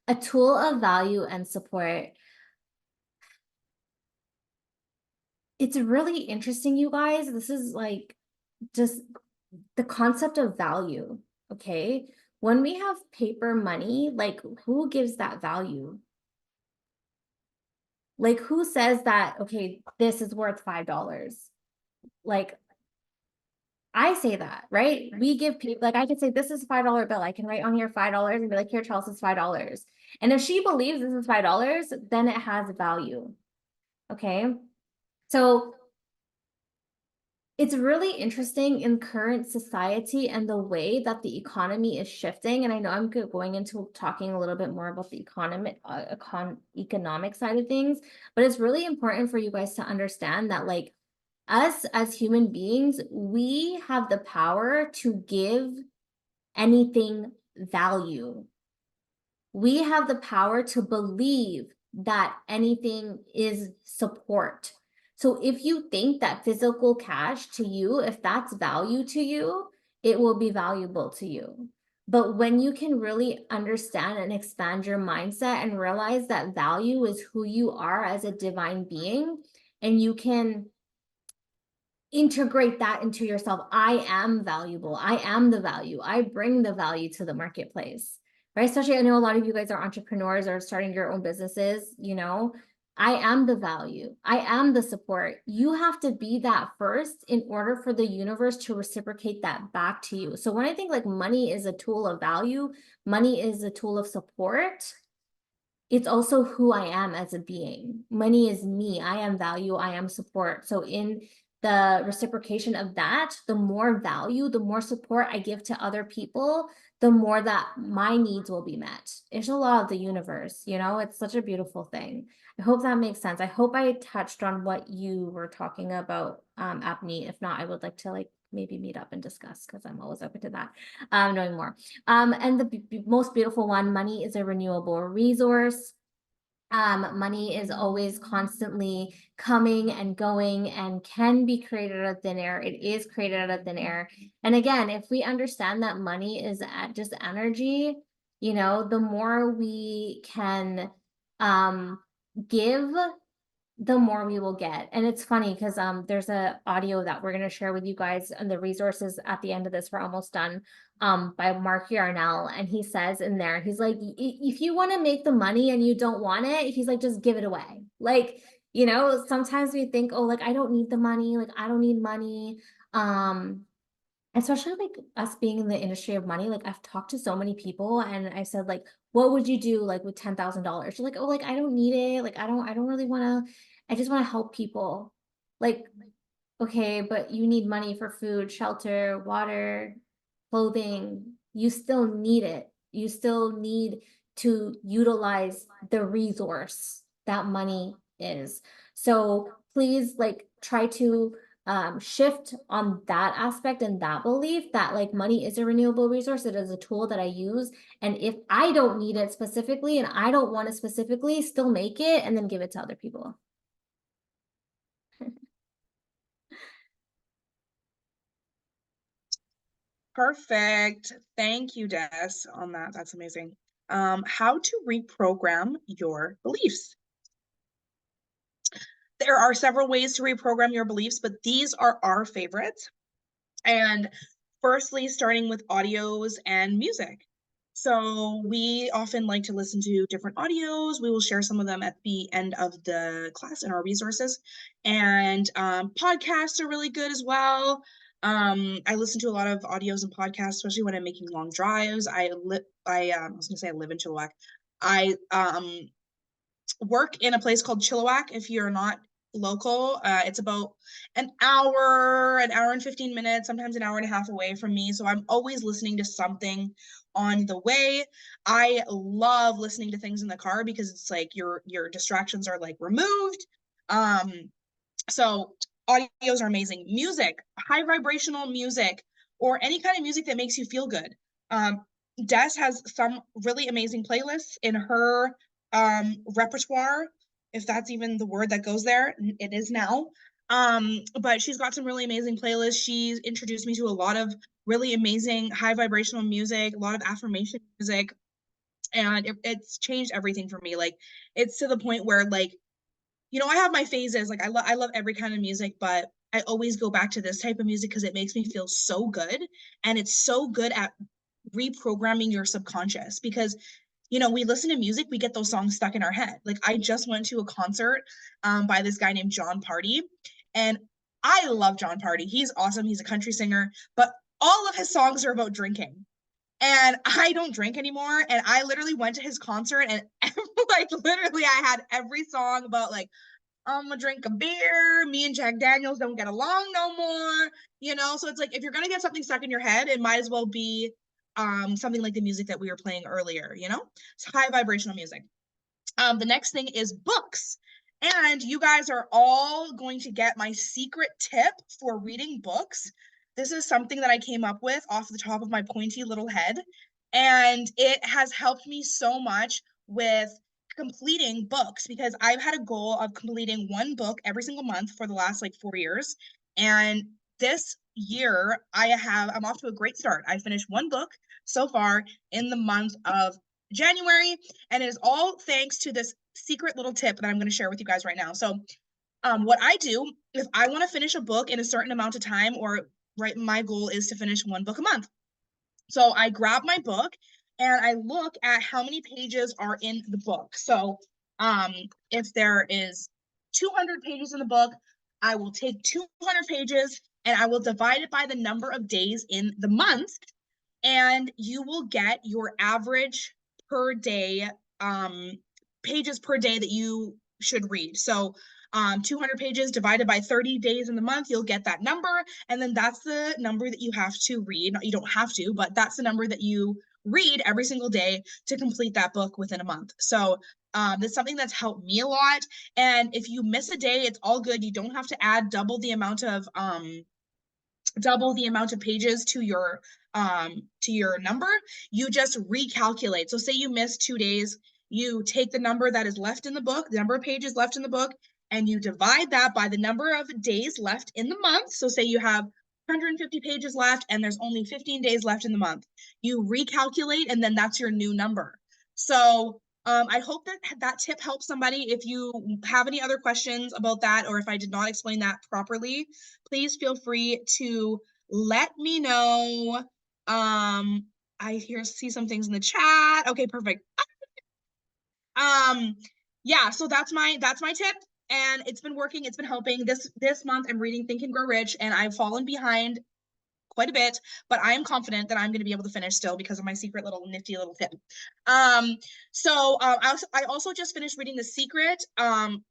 a tool of value and support. It's really interesting, you guys. This is like just the concept of value, okay? When we have paper money, like who gives that value? Like who says that, okay, this is worth $5? Like I say that, right? We give people, like I could say, this is a $5 bill. I can write on here $5 and be like, here, Charles, it's $5. And if she believes this is $5, then it has value, okay? So it's really interesting in current society and the way that the economy is shifting. And I know I'm going into talking a little bit more about the economic side of things, but it's really important for you guys to understand that like us as human beings, we have the power to give anything value. We have the power to believe that anything is support. So if you think that physical cash to you, if that's value to you, it will be valuable to you. But when you can really understand and expand your mindset and realize that value is who you are as a divine being, and you can integrate that into yourself. I am valuable. I am the value. I bring the value to the marketplace, right? Especially, I know a lot of you guys are entrepreneurs or starting your own businesses, you know, I am the value. I am the support. You have to be that first in order for the universe to reciprocate that back to you. So when I think like money is a tool of value, money is a tool of support, it's also who I am as a being. Money is me. I am value. I am support. So in the reciprocation of that, the more value, the more support I give to other people, the more that my needs will be met. It's a law of the universe, you know, it's such a beautiful thing. I hope that makes sense. I hope I touched on what you were talking about, Abney. If not, I would like to like maybe meet up and discuss because I'm always open to that, knowing more. And the most beautiful one, money is a renewable resource. Money is always constantly coming and going and can be created out of thin air. It is created out of thin air. And again, if we understand that money is just energy, you know, the more we can give, the more we will get. And it's funny because there's a audio that we're going to share with you guys, and the resources at the end of this, we're almost done, by Mark Yarnell. And he says in there, he's like, if you want to make the money and you don't want it, he's like, just give it away. Like, you know, sometimes we think, oh, like I don't need the money, like I don't need money. Especially like us being in the industry of money, like I've talked to so many people and I said like, what would you do like with $10,000? You're like, oh, like I don't need it. Like I don't really want to, I just want to help people. Like, okay, but you need money for food, shelter, water, clothing. You still need it. You still need to utilize the resource that money is. So please like try to shift on that aspect and that belief that like money is a renewable resource. It is a tool that I use. And if I don't need it specifically and I don't want it specifically, still make it and then give it to other people. Perfect. Thank you, Des, on that. That's amazing. How to reprogram your beliefs. There are several ways to reprogram your beliefs, but these are our favorites. And firstly, starting with audios and music. So we often like to listen to different audios. We will share some of them at the end of the class in our resources. And podcasts are really good as well. I listen to a lot of audios and podcasts, especially when I'm making long drives. I was gonna say I live in Chilliwack. I work in a place called Chilliwack. If you're not local, it's about an hour and 15 minutes, sometimes an hour and a half away from me. So I'm always listening to something on the way. I love listening to things in the car because it's like your distractions are like removed. So audios are amazing. Music, high vibrational music, or any kind of music that makes you feel good. Des has some really amazing playlists in her repertoire, if that's even the word that goes there. It is now. But she's got some really amazing playlists. She's introduced me to a lot of really amazing high vibrational music, a lot of affirmation music. And it's changed everything for me. Like, it's to the point where, like, you know, I have my phases. Like, I love every kind of music, but I always go back to this type of music because it makes me feel so good. And it's so good at reprogramming your subconscious, because, you know, we listen to music, we get those songs stuck in our head. Like, I just went to a concert by this guy named John Party, and I love John Party. He's awesome. He's a country singer, but all of his songs are about drinking. And I don't drink anymore. And I literally went to his concert, and like, literally I had every song about, like, I'm gonna drink a beer, me and Jack Daniels don't get along no more, you know? So it's like, if you're gonna get something stuck in your head, it might as well be something like the music that we were playing earlier, you know? It's high vibrational music. The next thing is books. And you guys are all going to get my secret tip for reading books. This is something that I came up with off the top of my pointy little head, and it has helped me so much with completing books, because I've had a goal of completing one book every single month for the last like 4 years. And this year I'm off to a great start. I finished one book so far in the month of January, and it is all thanks to this secret little tip that I'm going to share with you guys right now. So what I do, if I want to finish a book in a certain amount of time, or right, my goal is to finish one book a month. So I grab my book and I look at how many pages are in the book. So if there is 200 pages in the book, I will take 200 pages and I will divide it by the number of days in the month, and you will get your average per day, pages per day that you should read. So 200 pages divided by 30 days in the month, you'll get that number. And then that's the number that you have to read. You don't have to, but that's the number that you read every single day to complete that book within a month. So that's something that's helped me a lot. And if you miss a day, it's all good. You don't have to add double the amount of pages to your number. You just recalculate. So say you miss 2 days, you take the number that is left in the book, the number of pages left in the book, and you divide that by the number of days left in the month. So say you have 150 pages left and there's only 15 days left in the month. You recalculate, and then that's your new number. So I hope that that tip helps somebody. If you have any other questions about that, or if I did not explain that properly, please feel free to let me know. I see some things in the chat. Okay, perfect. Yeah, so that's my tip, and it's been working. It's been helping. This month I'm reading Think and Grow Rich, and I've fallen behind quite a bit, but I am confident that I'm going to be able to finish still because of my secret little nifty little tip. I also just finished reading The Secret,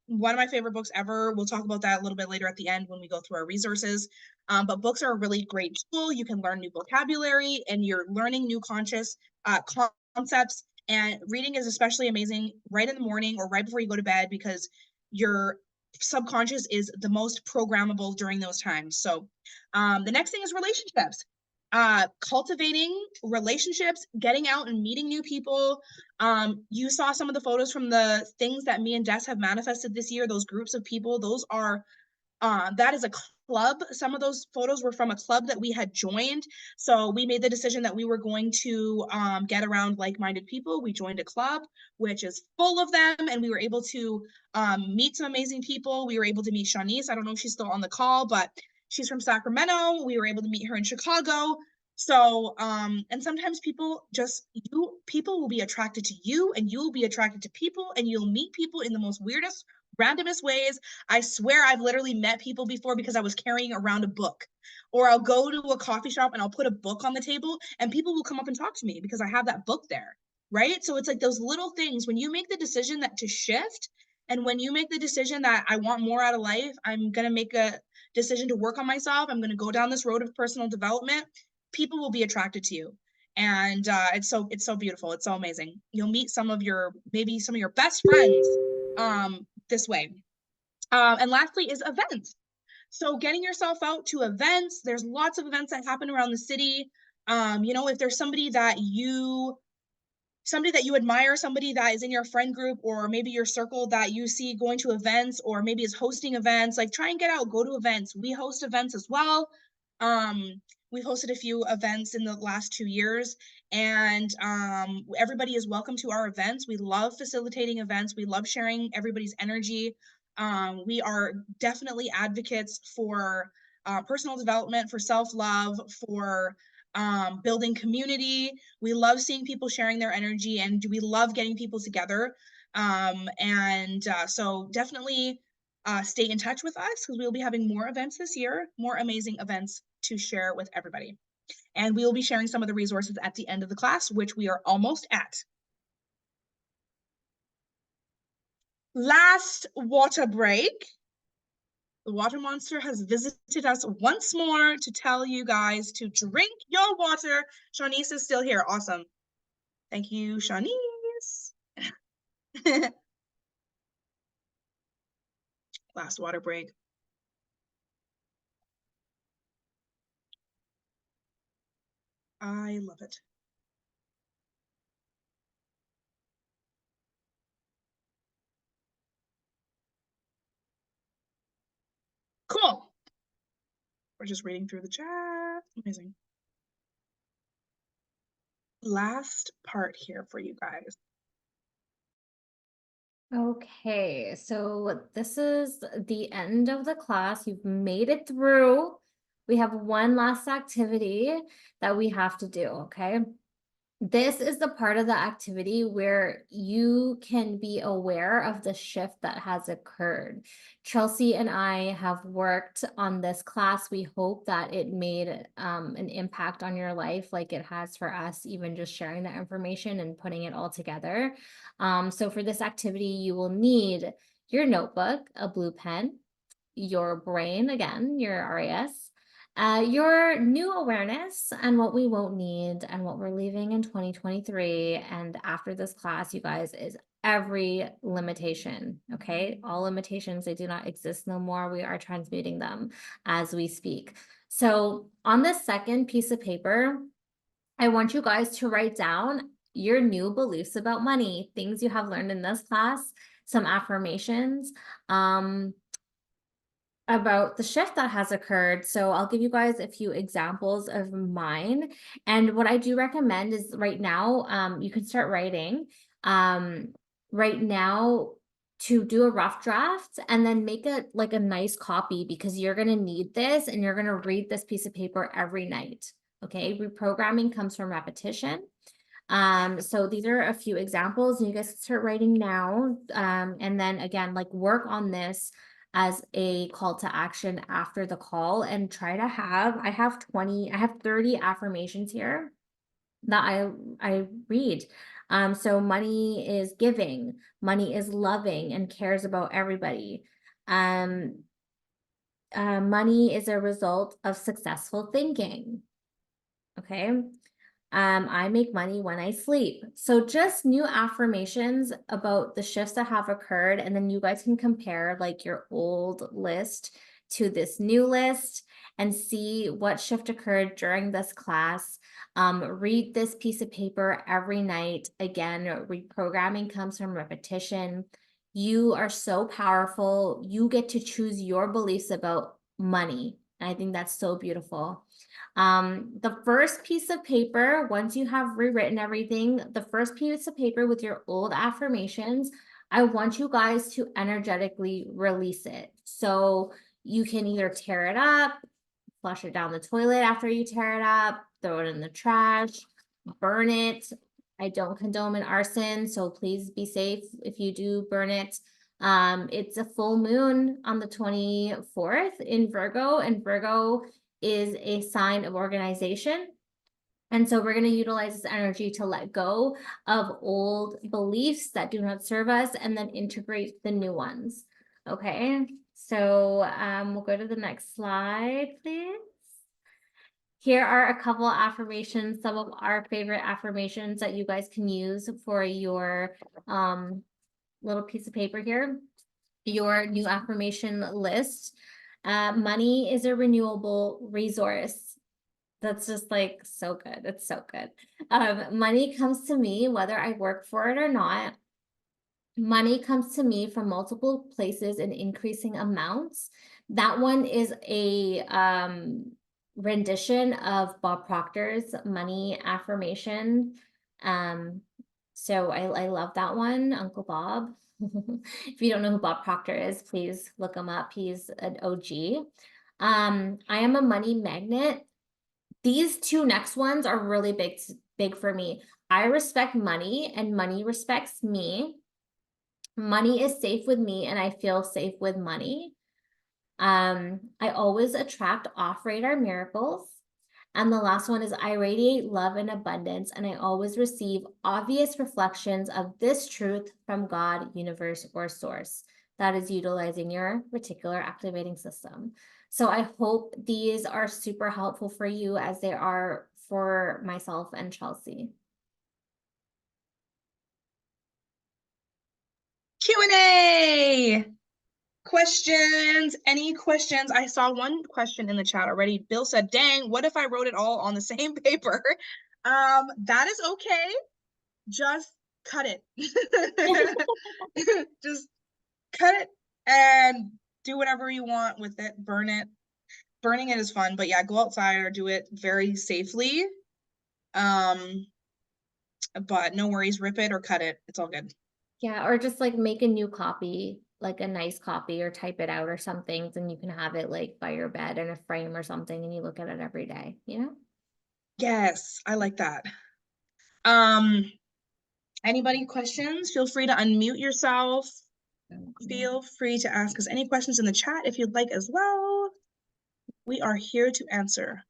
one of my favorite books ever. We'll talk about that a little bit later at the end when we go through our resources. But books are a really great tool. You can learn new vocabulary, and you're learning new concepts. And reading is especially amazing right in the morning or right before you go to bed, because your subconscious is the most programmable during those times. So the next thing is relationships. Cultivating relationships, getting out and meeting new people. You saw some of the photos from the things that me and Jess have manifested this year, those groups of people. Those are that is a club. Some of those photos were from a club that we had joined. So we made the decision that we were going to get around like-minded people. We joined a club, which is full of them, and we were able to meet some amazing people. We were able to meet Shanice. I don't know if she's still on the call, but she's from Sacramento. We were able to meet her in Chicago. So, and sometimes people will be attracted to you, and you will be attracted to people, and you'll meet people in the most weirdest, randomest ways. I swear I've literally met people before because I was carrying around a book, or I'll go to a coffee shop and I'll put a book on the table and people will come up and talk to me because I have that book there, right? So it's like those little things. When you make the decision that to shift, and when you make the decision that I want more out of life, I'm going to make a decision to work on myself, I'm going to go down this road of personal development, people will be attracted to you. And it's so beautiful. It's so amazing. You'll meet maybe some of your best friends this way. And lastly is events. So getting yourself out to events. There's lots of events that happen around the city. If there's somebody that you admire, somebody that is in your friend group, or maybe your circle that you see going to events, or maybe is hosting events, like try and get out, go to events. We host events as well. We've hosted a few events in the last 2 years, and everybody is welcome to our events. We love facilitating events. We love sharing everybody's energy. We are definitely advocates for personal development, for self-love, for building community. We love seeing people sharing their energy, and we love getting people together. So definitely stay in touch with us, because we'll be having more events this year, more amazing events to share with everybody. And we will be sharing some of the resources at the end of the class, which we are almost at. Last water break. The water monster has visited us once more to tell you guys to drink your water. Shanice is still here. Awesome. Thank you, Shanice. Last water break. I love it. Cool. We're just reading through the chat. Amazing. Last part here for you guys. Okay, so this is the end of the class. You've made it through. We have one last activity that we have to do, okay? This is the part of the activity where you can be aware of the shift that has occurred. Chelsea and I have worked on this class. We hope that it made an impact on your life like it has for us, even just sharing that information and putting it all together. So for this activity, you will need your notebook, a blue pen, your brain, again, your RAS, your new awareness and what we won't need and what we're leaving in 2023. And after this class, you guys, is every limitation, okay? All limitations, they do not exist no more. We are transmuting them as we speak. So on this second piece of paper, I want you guys to write down your new beliefs about money, things you have learned in this class, some affirmations, about the shift that has occurred. So I'll give you guys a few examples of mine. And what I do recommend is right now, you can start writing right now to do a rough draft and then make it like a nice copy, because you're going to need this and you're going to read this piece of paper every night. Okay. Reprogramming comes from repetition. So these are a few examples, and you guys can start writing now. And then again, like work on this as a call to action after the call, and try to have, I have 30 affirmations here that I read. So money is giving, money is loving and cares about everybody. Money is a result of successful thinking. Okay. I make money when I sleep. So just new affirmations about the shifts that have occurred. And then you guys can compare like your old list to this new list and see what shift occurred during this class. Read this piece of paper every night. Again, reprogramming comes from repetition. You are so powerful. You get to choose your beliefs about money. And I think that's so beautiful. The first piece of paper, once you have rewritten everything, the first piece of paper with your old affirmations, I want you guys to energetically release it. So you can either tear it up, flush it down the toilet after you tear it up, throw it in the trash, burn it. I don't condone arson, so please be safe if you do burn it. It's a full moon on the 24th in Virgo, and Virgo is a sign of organization. And so we're going to utilize this energy to let go of old beliefs that do not serve us and then integrate the new ones. Okay, so we'll go to the next slide, please. Here are a couple of affirmations, some of our favorite affirmations that you guys can use for your little piece of paper here, your new affirmation list. Money is a renewable resource. That's just like so good. It's so good. Money comes to me whether I work for it or not. Money comes to me from multiple places in increasing amounts. That one is a rendition of Bob Proctor's money affirmation. So I love that one, Uncle Bob. If you don't know who Bob Proctor is, please look him up. He's an OG. I am a money magnet. These two next ones are really big for me. I respect money and money respects me. Money is safe with me and I feel safe with money. I always attract off-radar miracles. And the last one is I radiate love and abundance, and I always receive obvious reflections of this truth from God, universe, or source. That is utilizing your reticular activating system. So I hope these are super helpful for you as they are for myself and Chelsea. Q&A. Questions? Any questions? I saw one question in the chat already. Bill said, dang, what if I wrote it all on the same paper? That is okay. Just cut it. Just cut it and do whatever you want with it. Burn it. Burning it is fun, but yeah, go outside or do it very safely. But no worries, rip it or cut it. It's all good. Yeah, or just like make a new copy, like a nice copy, or type it out or something, and you can have it like by your bed in a frame or something, and you look at it every day, you know? Yes, I like that. Anybody questions? Feel free to unmute yourself. Feel free to ask us any questions in the chat if you'd like as well. We are here to answer.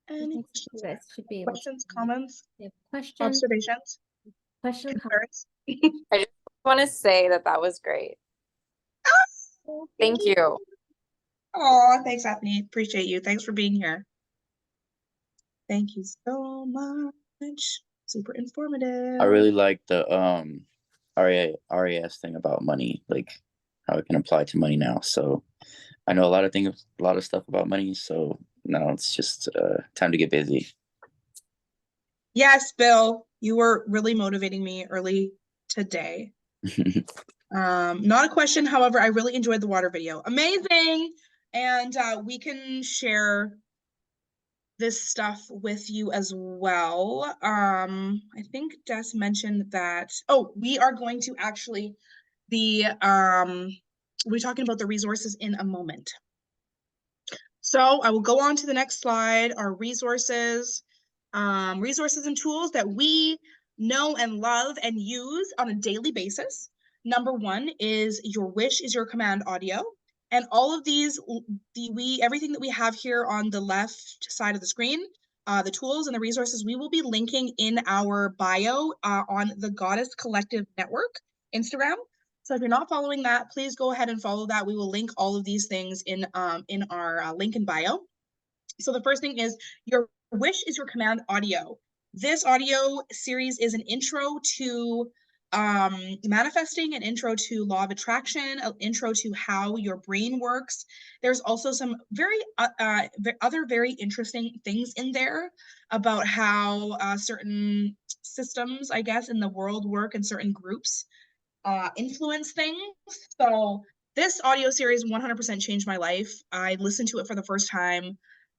Any You guys should be able questions, to comments, questions, observations, concerns? I just want to say that was great. Oh, Thank you. Oh, thanks, Stephanie. Appreciate you. Thanks for being here. Thank you so much. Super informative. I really like the RAS thing about money, like how it can apply to money now. So I know a lot of stuff about money. So now it's just time to get busy. Yes, Bill, you were really motivating me early today. Not a question, however, I really enjoyed the water video. Amazing. And we can share this stuff with you as well. I think Des mentioned that, oh, we are going to actually be we're talking about the resources in a moment. So I will go on to the next slide, our resources and tools that we know and love and use on a daily basis. Number one is Your Wish is Your Command audio. And all of these, everything that we have here on the left side of the screen, the tools and the resources, we will be linking in our bio on the Goddess Collective Network Instagram. So if you're not following that, please go ahead and follow that. We will link all of these things in our link in bio. So the first thing is Your Wish is Your Command audio. This audio series is an intro to manifesting, an intro to law of attraction, an intro to how your brain works. There's also some very other very interesting things in there about how certain systems, I guess, in the world work and certain groups influence things. So this audio series 100% changed my life. I listened to it for the first time.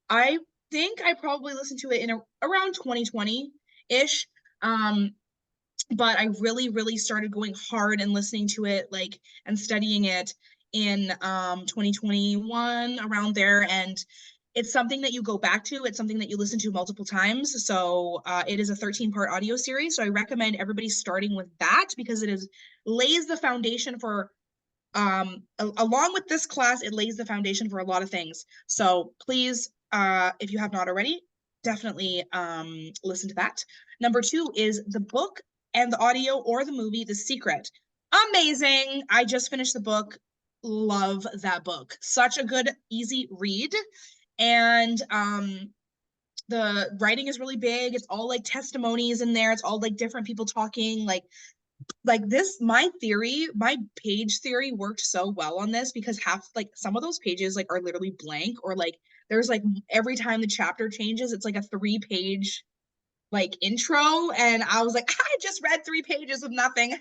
I think I probably listened to it in around 2020-ish. But I really started going hard and listening to it, like, and studying it in 2021, around there. And it's something that you go back to. It's something that you listen to multiple times. So it is a 13-part audio series. So I recommend everybody starting with that because it lays the foundation for, along with this class, it lays the foundation for a lot of things. So please, if you have not already, definitely listen to that. Number two is the book and the audio or the movie, The Secret. Amazing. I just finished the book. Love that book. Such a good, easy read. And the writing is really big. It's all like testimonies in there. It's all like different people talking, like this, my page theory worked so well on this because some of those pages like are literally blank, or like there's like every time the chapter changes, it's like a 3-page like intro, and I was like, I just read 3 pages of nothing.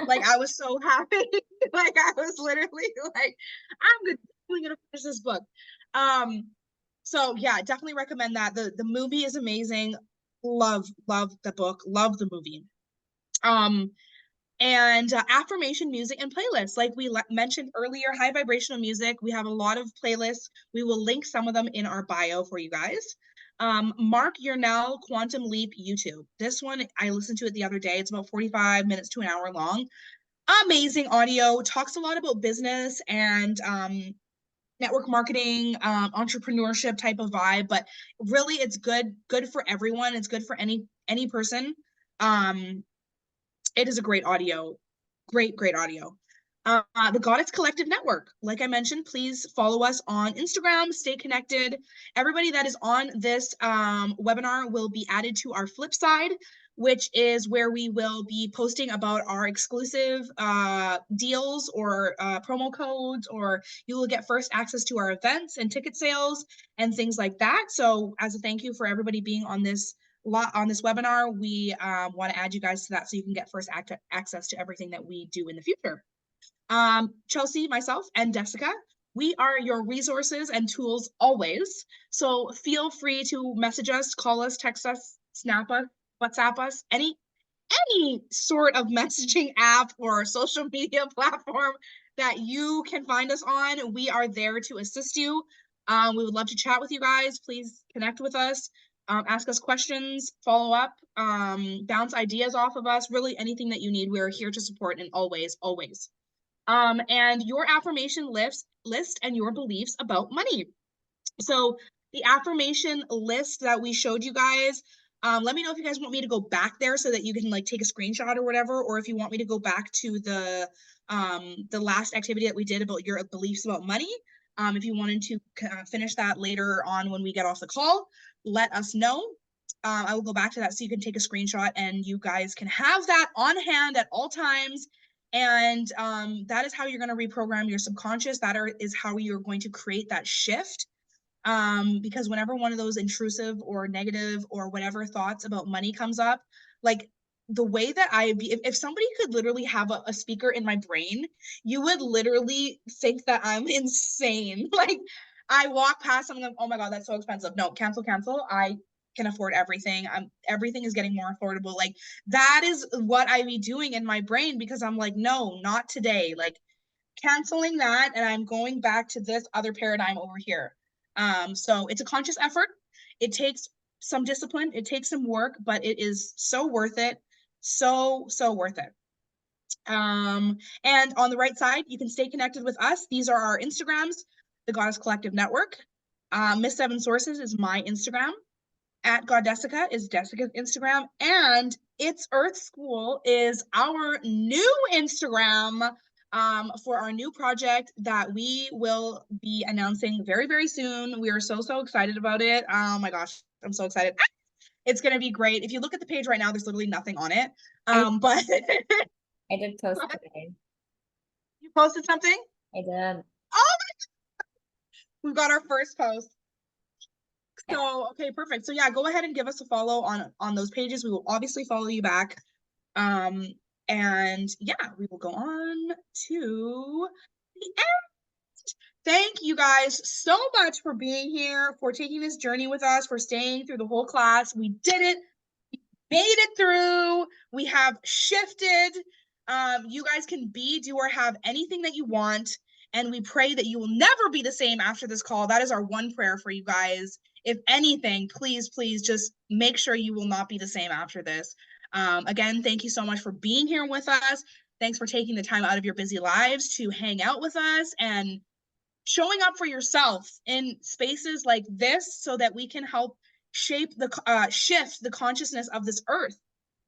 Like I was so happy. Like I was literally like, I'm definitely gonna finish this book. So yeah, definitely recommend that. The movie is amazing. Love the book, love the movie. And affirmation music and playlists, like we mentioned earlier, high vibrational music. We have a lot of playlists. We will link some of them in our bio for you guys. Mark Yarnell Quantum Leap YouTube. This one, I listened to it the other day. It's about 45 minutes to an hour long. Amazing audio, talks a lot about business and network marketing, entrepreneurship type of vibe, but really it's good for everyone. It's good for any person. It is a great audio, great audio. The Goddess Collective Network. Like I mentioned, please follow us on Instagram, stay connected. Everybody that is on this webinar will be added to our flip side, which is where we will be posting about our exclusive deals or promo codes, or you will get first access to our events and ticket sales and things like that. So as a thank you for everybody being on this webinar, we want to add you guys to that so you can get first access to everything that we do in the future. Chelsea, myself, and Jessica, we are your resources and tools always. So feel free to message us, call us, text us, snap us, WhatsApp us, any sort of messaging app or social media platform that you can find us on. We are there to assist you. We would love to chat with you guys. Please connect with us, ask us questions, follow up, bounce ideas off of us, really anything that you need. We're here to support and always. And your affirmation list and your beliefs about money. So the affirmation list that we showed you guys, let me know if you guys want me to go back there so that you can like take a screenshot or whatever, or if you want me to go back to the last activity that we did about your beliefs about money. If you wanted to finish that later on when we get off the call, let us know. I will go back to that so you can take a screenshot and you guys can have that on hand at all times. And that is how you're going to reprogram your subconscious. That is how you're going to create that shift. Because whenever one of those intrusive or negative or whatever thoughts about money comes up, like the way that if somebody could literally have a speaker in my brain, you would literally think that I'm insane. Like I walk past something, oh my God, that's so expensive. No, cancel. I can afford everything. Everything is getting more affordable. Like that is what I be doing in my brain, because I'm like, no, not today. Like canceling that, and I'm going back to this other paradigm over here. So it's a conscious effort. It takes some discipline, it takes some work, but it is so worth it. So worth it. And on the right side, you can stay connected with us. These are our Instagrams, the Goddess Collective Network. Miss Seven Sources is my Instagram. At Goddessica is Jessica's Instagram, and It's Earth School is our new Instagram for our new project that we will be announcing very soon. We are so excited about it. Oh my gosh, I'm so excited. It's going to be great. If you look at the page right now, there's literally nothing on it. But I did post today. You posted something? I did. Oh my God. We've got our first post. So, okay, perfect. So yeah, go ahead and give us a follow on those pages. We will obviously follow you back. And yeah, we will go on to the end. Thank you guys so much for being here, for taking this journey with us, for staying through the whole class. We did it. We made it through. We have shifted. You guys can be, do, or have anything that you want. And we pray that you will never be the same after this call. That is our one prayer for you guys. If anything, please just make sure you will not be the same after this. Again, thank you so much for being here with us. Thanks for taking the time out of your busy lives to hang out with us and showing up for yourself in spaces like this so that we can help shift the consciousness of this earth.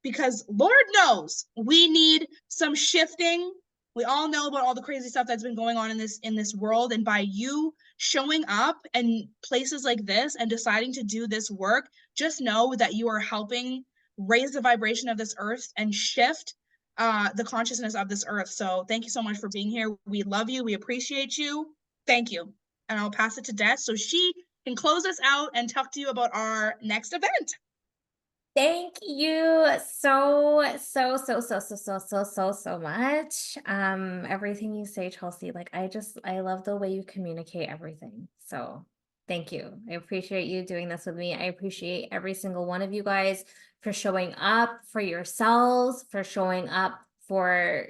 Because Lord knows we need some shifting. We all know about all the crazy stuff that's been going on in this world, and by you showing up in places like this and deciding to do this work, just know that you are helping raise the vibration of this earth and shift the consciousness of this earth. So thank you so much for being here. We love you. We appreciate you. Thank you. And I'll pass it to Des so she can close us out and talk to you about our next event. Thank you so much. Everything you say, Chelsea, like I love the way you communicate everything. So thank you. I appreciate you doing this with me. I appreciate every single one of you guys for showing up for yourselves, for showing up for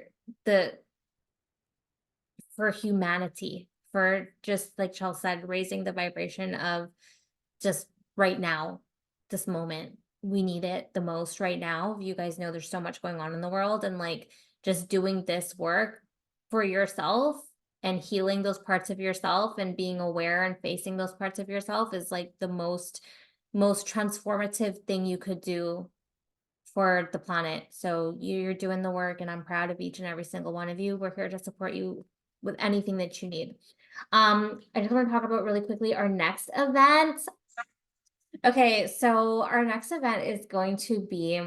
humanity, for just like Chelsea said, raising the vibration of just right now, this moment. We need it the most right now. You guys know there's so much going on in the world, and like just doing this work for yourself and healing those parts of yourself and being aware and facing those parts of yourself is like the most transformative thing you could do for the planet. So you're doing the work, and I'm proud of each and every single one of you. We're here to support you with anything that you need. I just want to talk about really quickly our next event. Okay, so our next event is going to be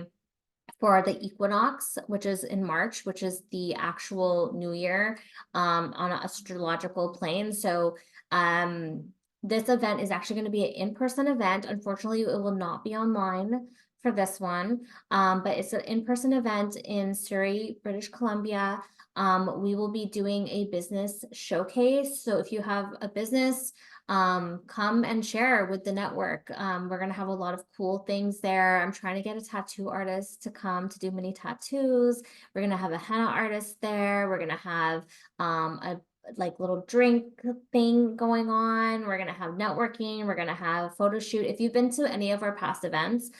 for the equinox, which is in March, which is the actual new year on an astrological plane. So this event is actually going to be an in-person event. Unfortunately, it will not be online for this one, but it's an in-person event in Surrey, British Columbia. We will be doing a business showcase. So if you have a business, come and share with the network. We're gonna have a lot of cool things there. I'm trying to get a tattoo artist to come to do mini tattoos. We're gonna have a henna artist there. We're gonna have a like little drink thing going on. We're gonna have networking. We're gonna have a photo shoot. If you've been to any of our past events,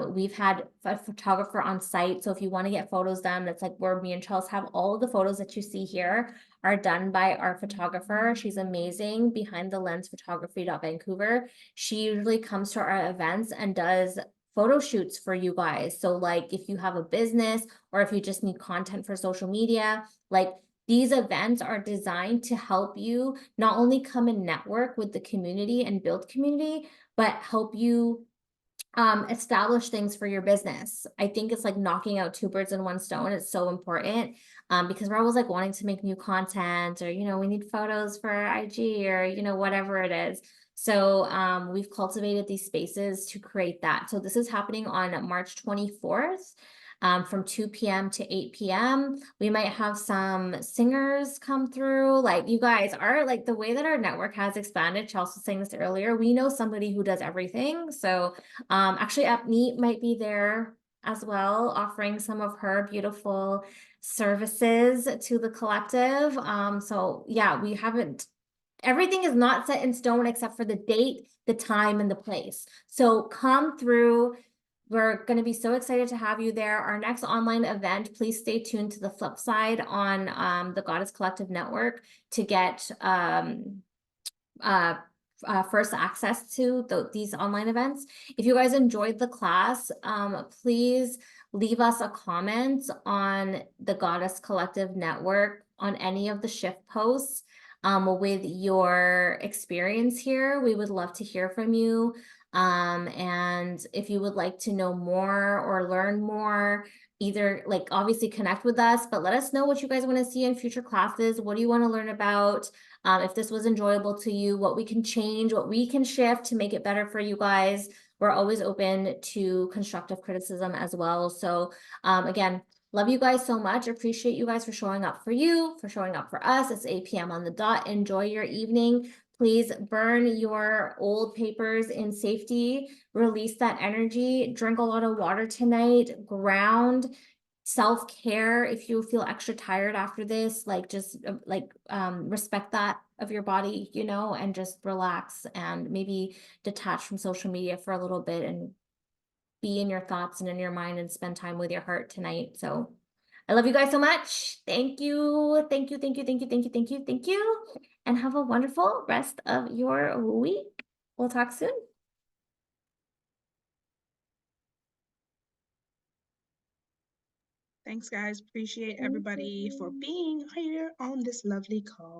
we've had a photographer on site. So if you want to get photos done, that's like where me and Chelsea have all of the photos that you see here are done by our photographer. She's amazing, Behind the Lens Photography.Vancouver. She usually comes to our events and does photo shoots for you guys. So like if you have a business or if you just need content for social media, like these events are designed to help you not only come and network with the community and build community, but help you establish things for your business. I think it's like knocking out two birds in one stone. It's so important because we're always like wanting to make new content, or we need photos for IG, or whatever it is. So we've cultivated these spaces to create that. So this is happening on March 24th. From 2 p.m. to 8 p.m. We might have some singers come through. Like you guys are like the way that our network has expanded. Chelsea was saying this earlier. We know somebody who does everything. So actually Upneat might be there as well, offering some of her beautiful services to the collective. So yeah, everything is not set in stone except for the date, the time, and the place. So come through. We're going to be so excited to have you there. Our next online event, please stay tuned to the flip side on the Goddess Collective Network to get first access to these online events. If you guys enjoyed the class, please leave us a comment on the Goddess Collective Network on any of the shift posts with your experience here. We would love to hear from you. And if you would like to know more or learn more, either like obviously connect with us, but let us know what you guys want to see in future classes. What do you want to learn about? If this was enjoyable to you, what we can change, what we can shift to make it better for you guys. We're always open to constructive criticism as well. So again, love you guys so much. Appreciate you guys for showing up for you, for showing up for us. It's 8 p.m. on the dot. Enjoy your evening. Please burn your old papers in safety. Release that energy. Drink a lot of water tonight. Ground. Self-care. If you feel extra tired after this, like just respect that of your body, and just relax and maybe detach from social media for a little bit and be in your thoughts and in your mind and spend time with your heart tonight. So I love you guys so much. Thank you. Thank you. Thank you. Thank you. Thank you. Thank you. Thank you. And have a wonderful rest of your week. We'll talk soon. Thanks, guys. Appreciate everybody for being here on this lovely call.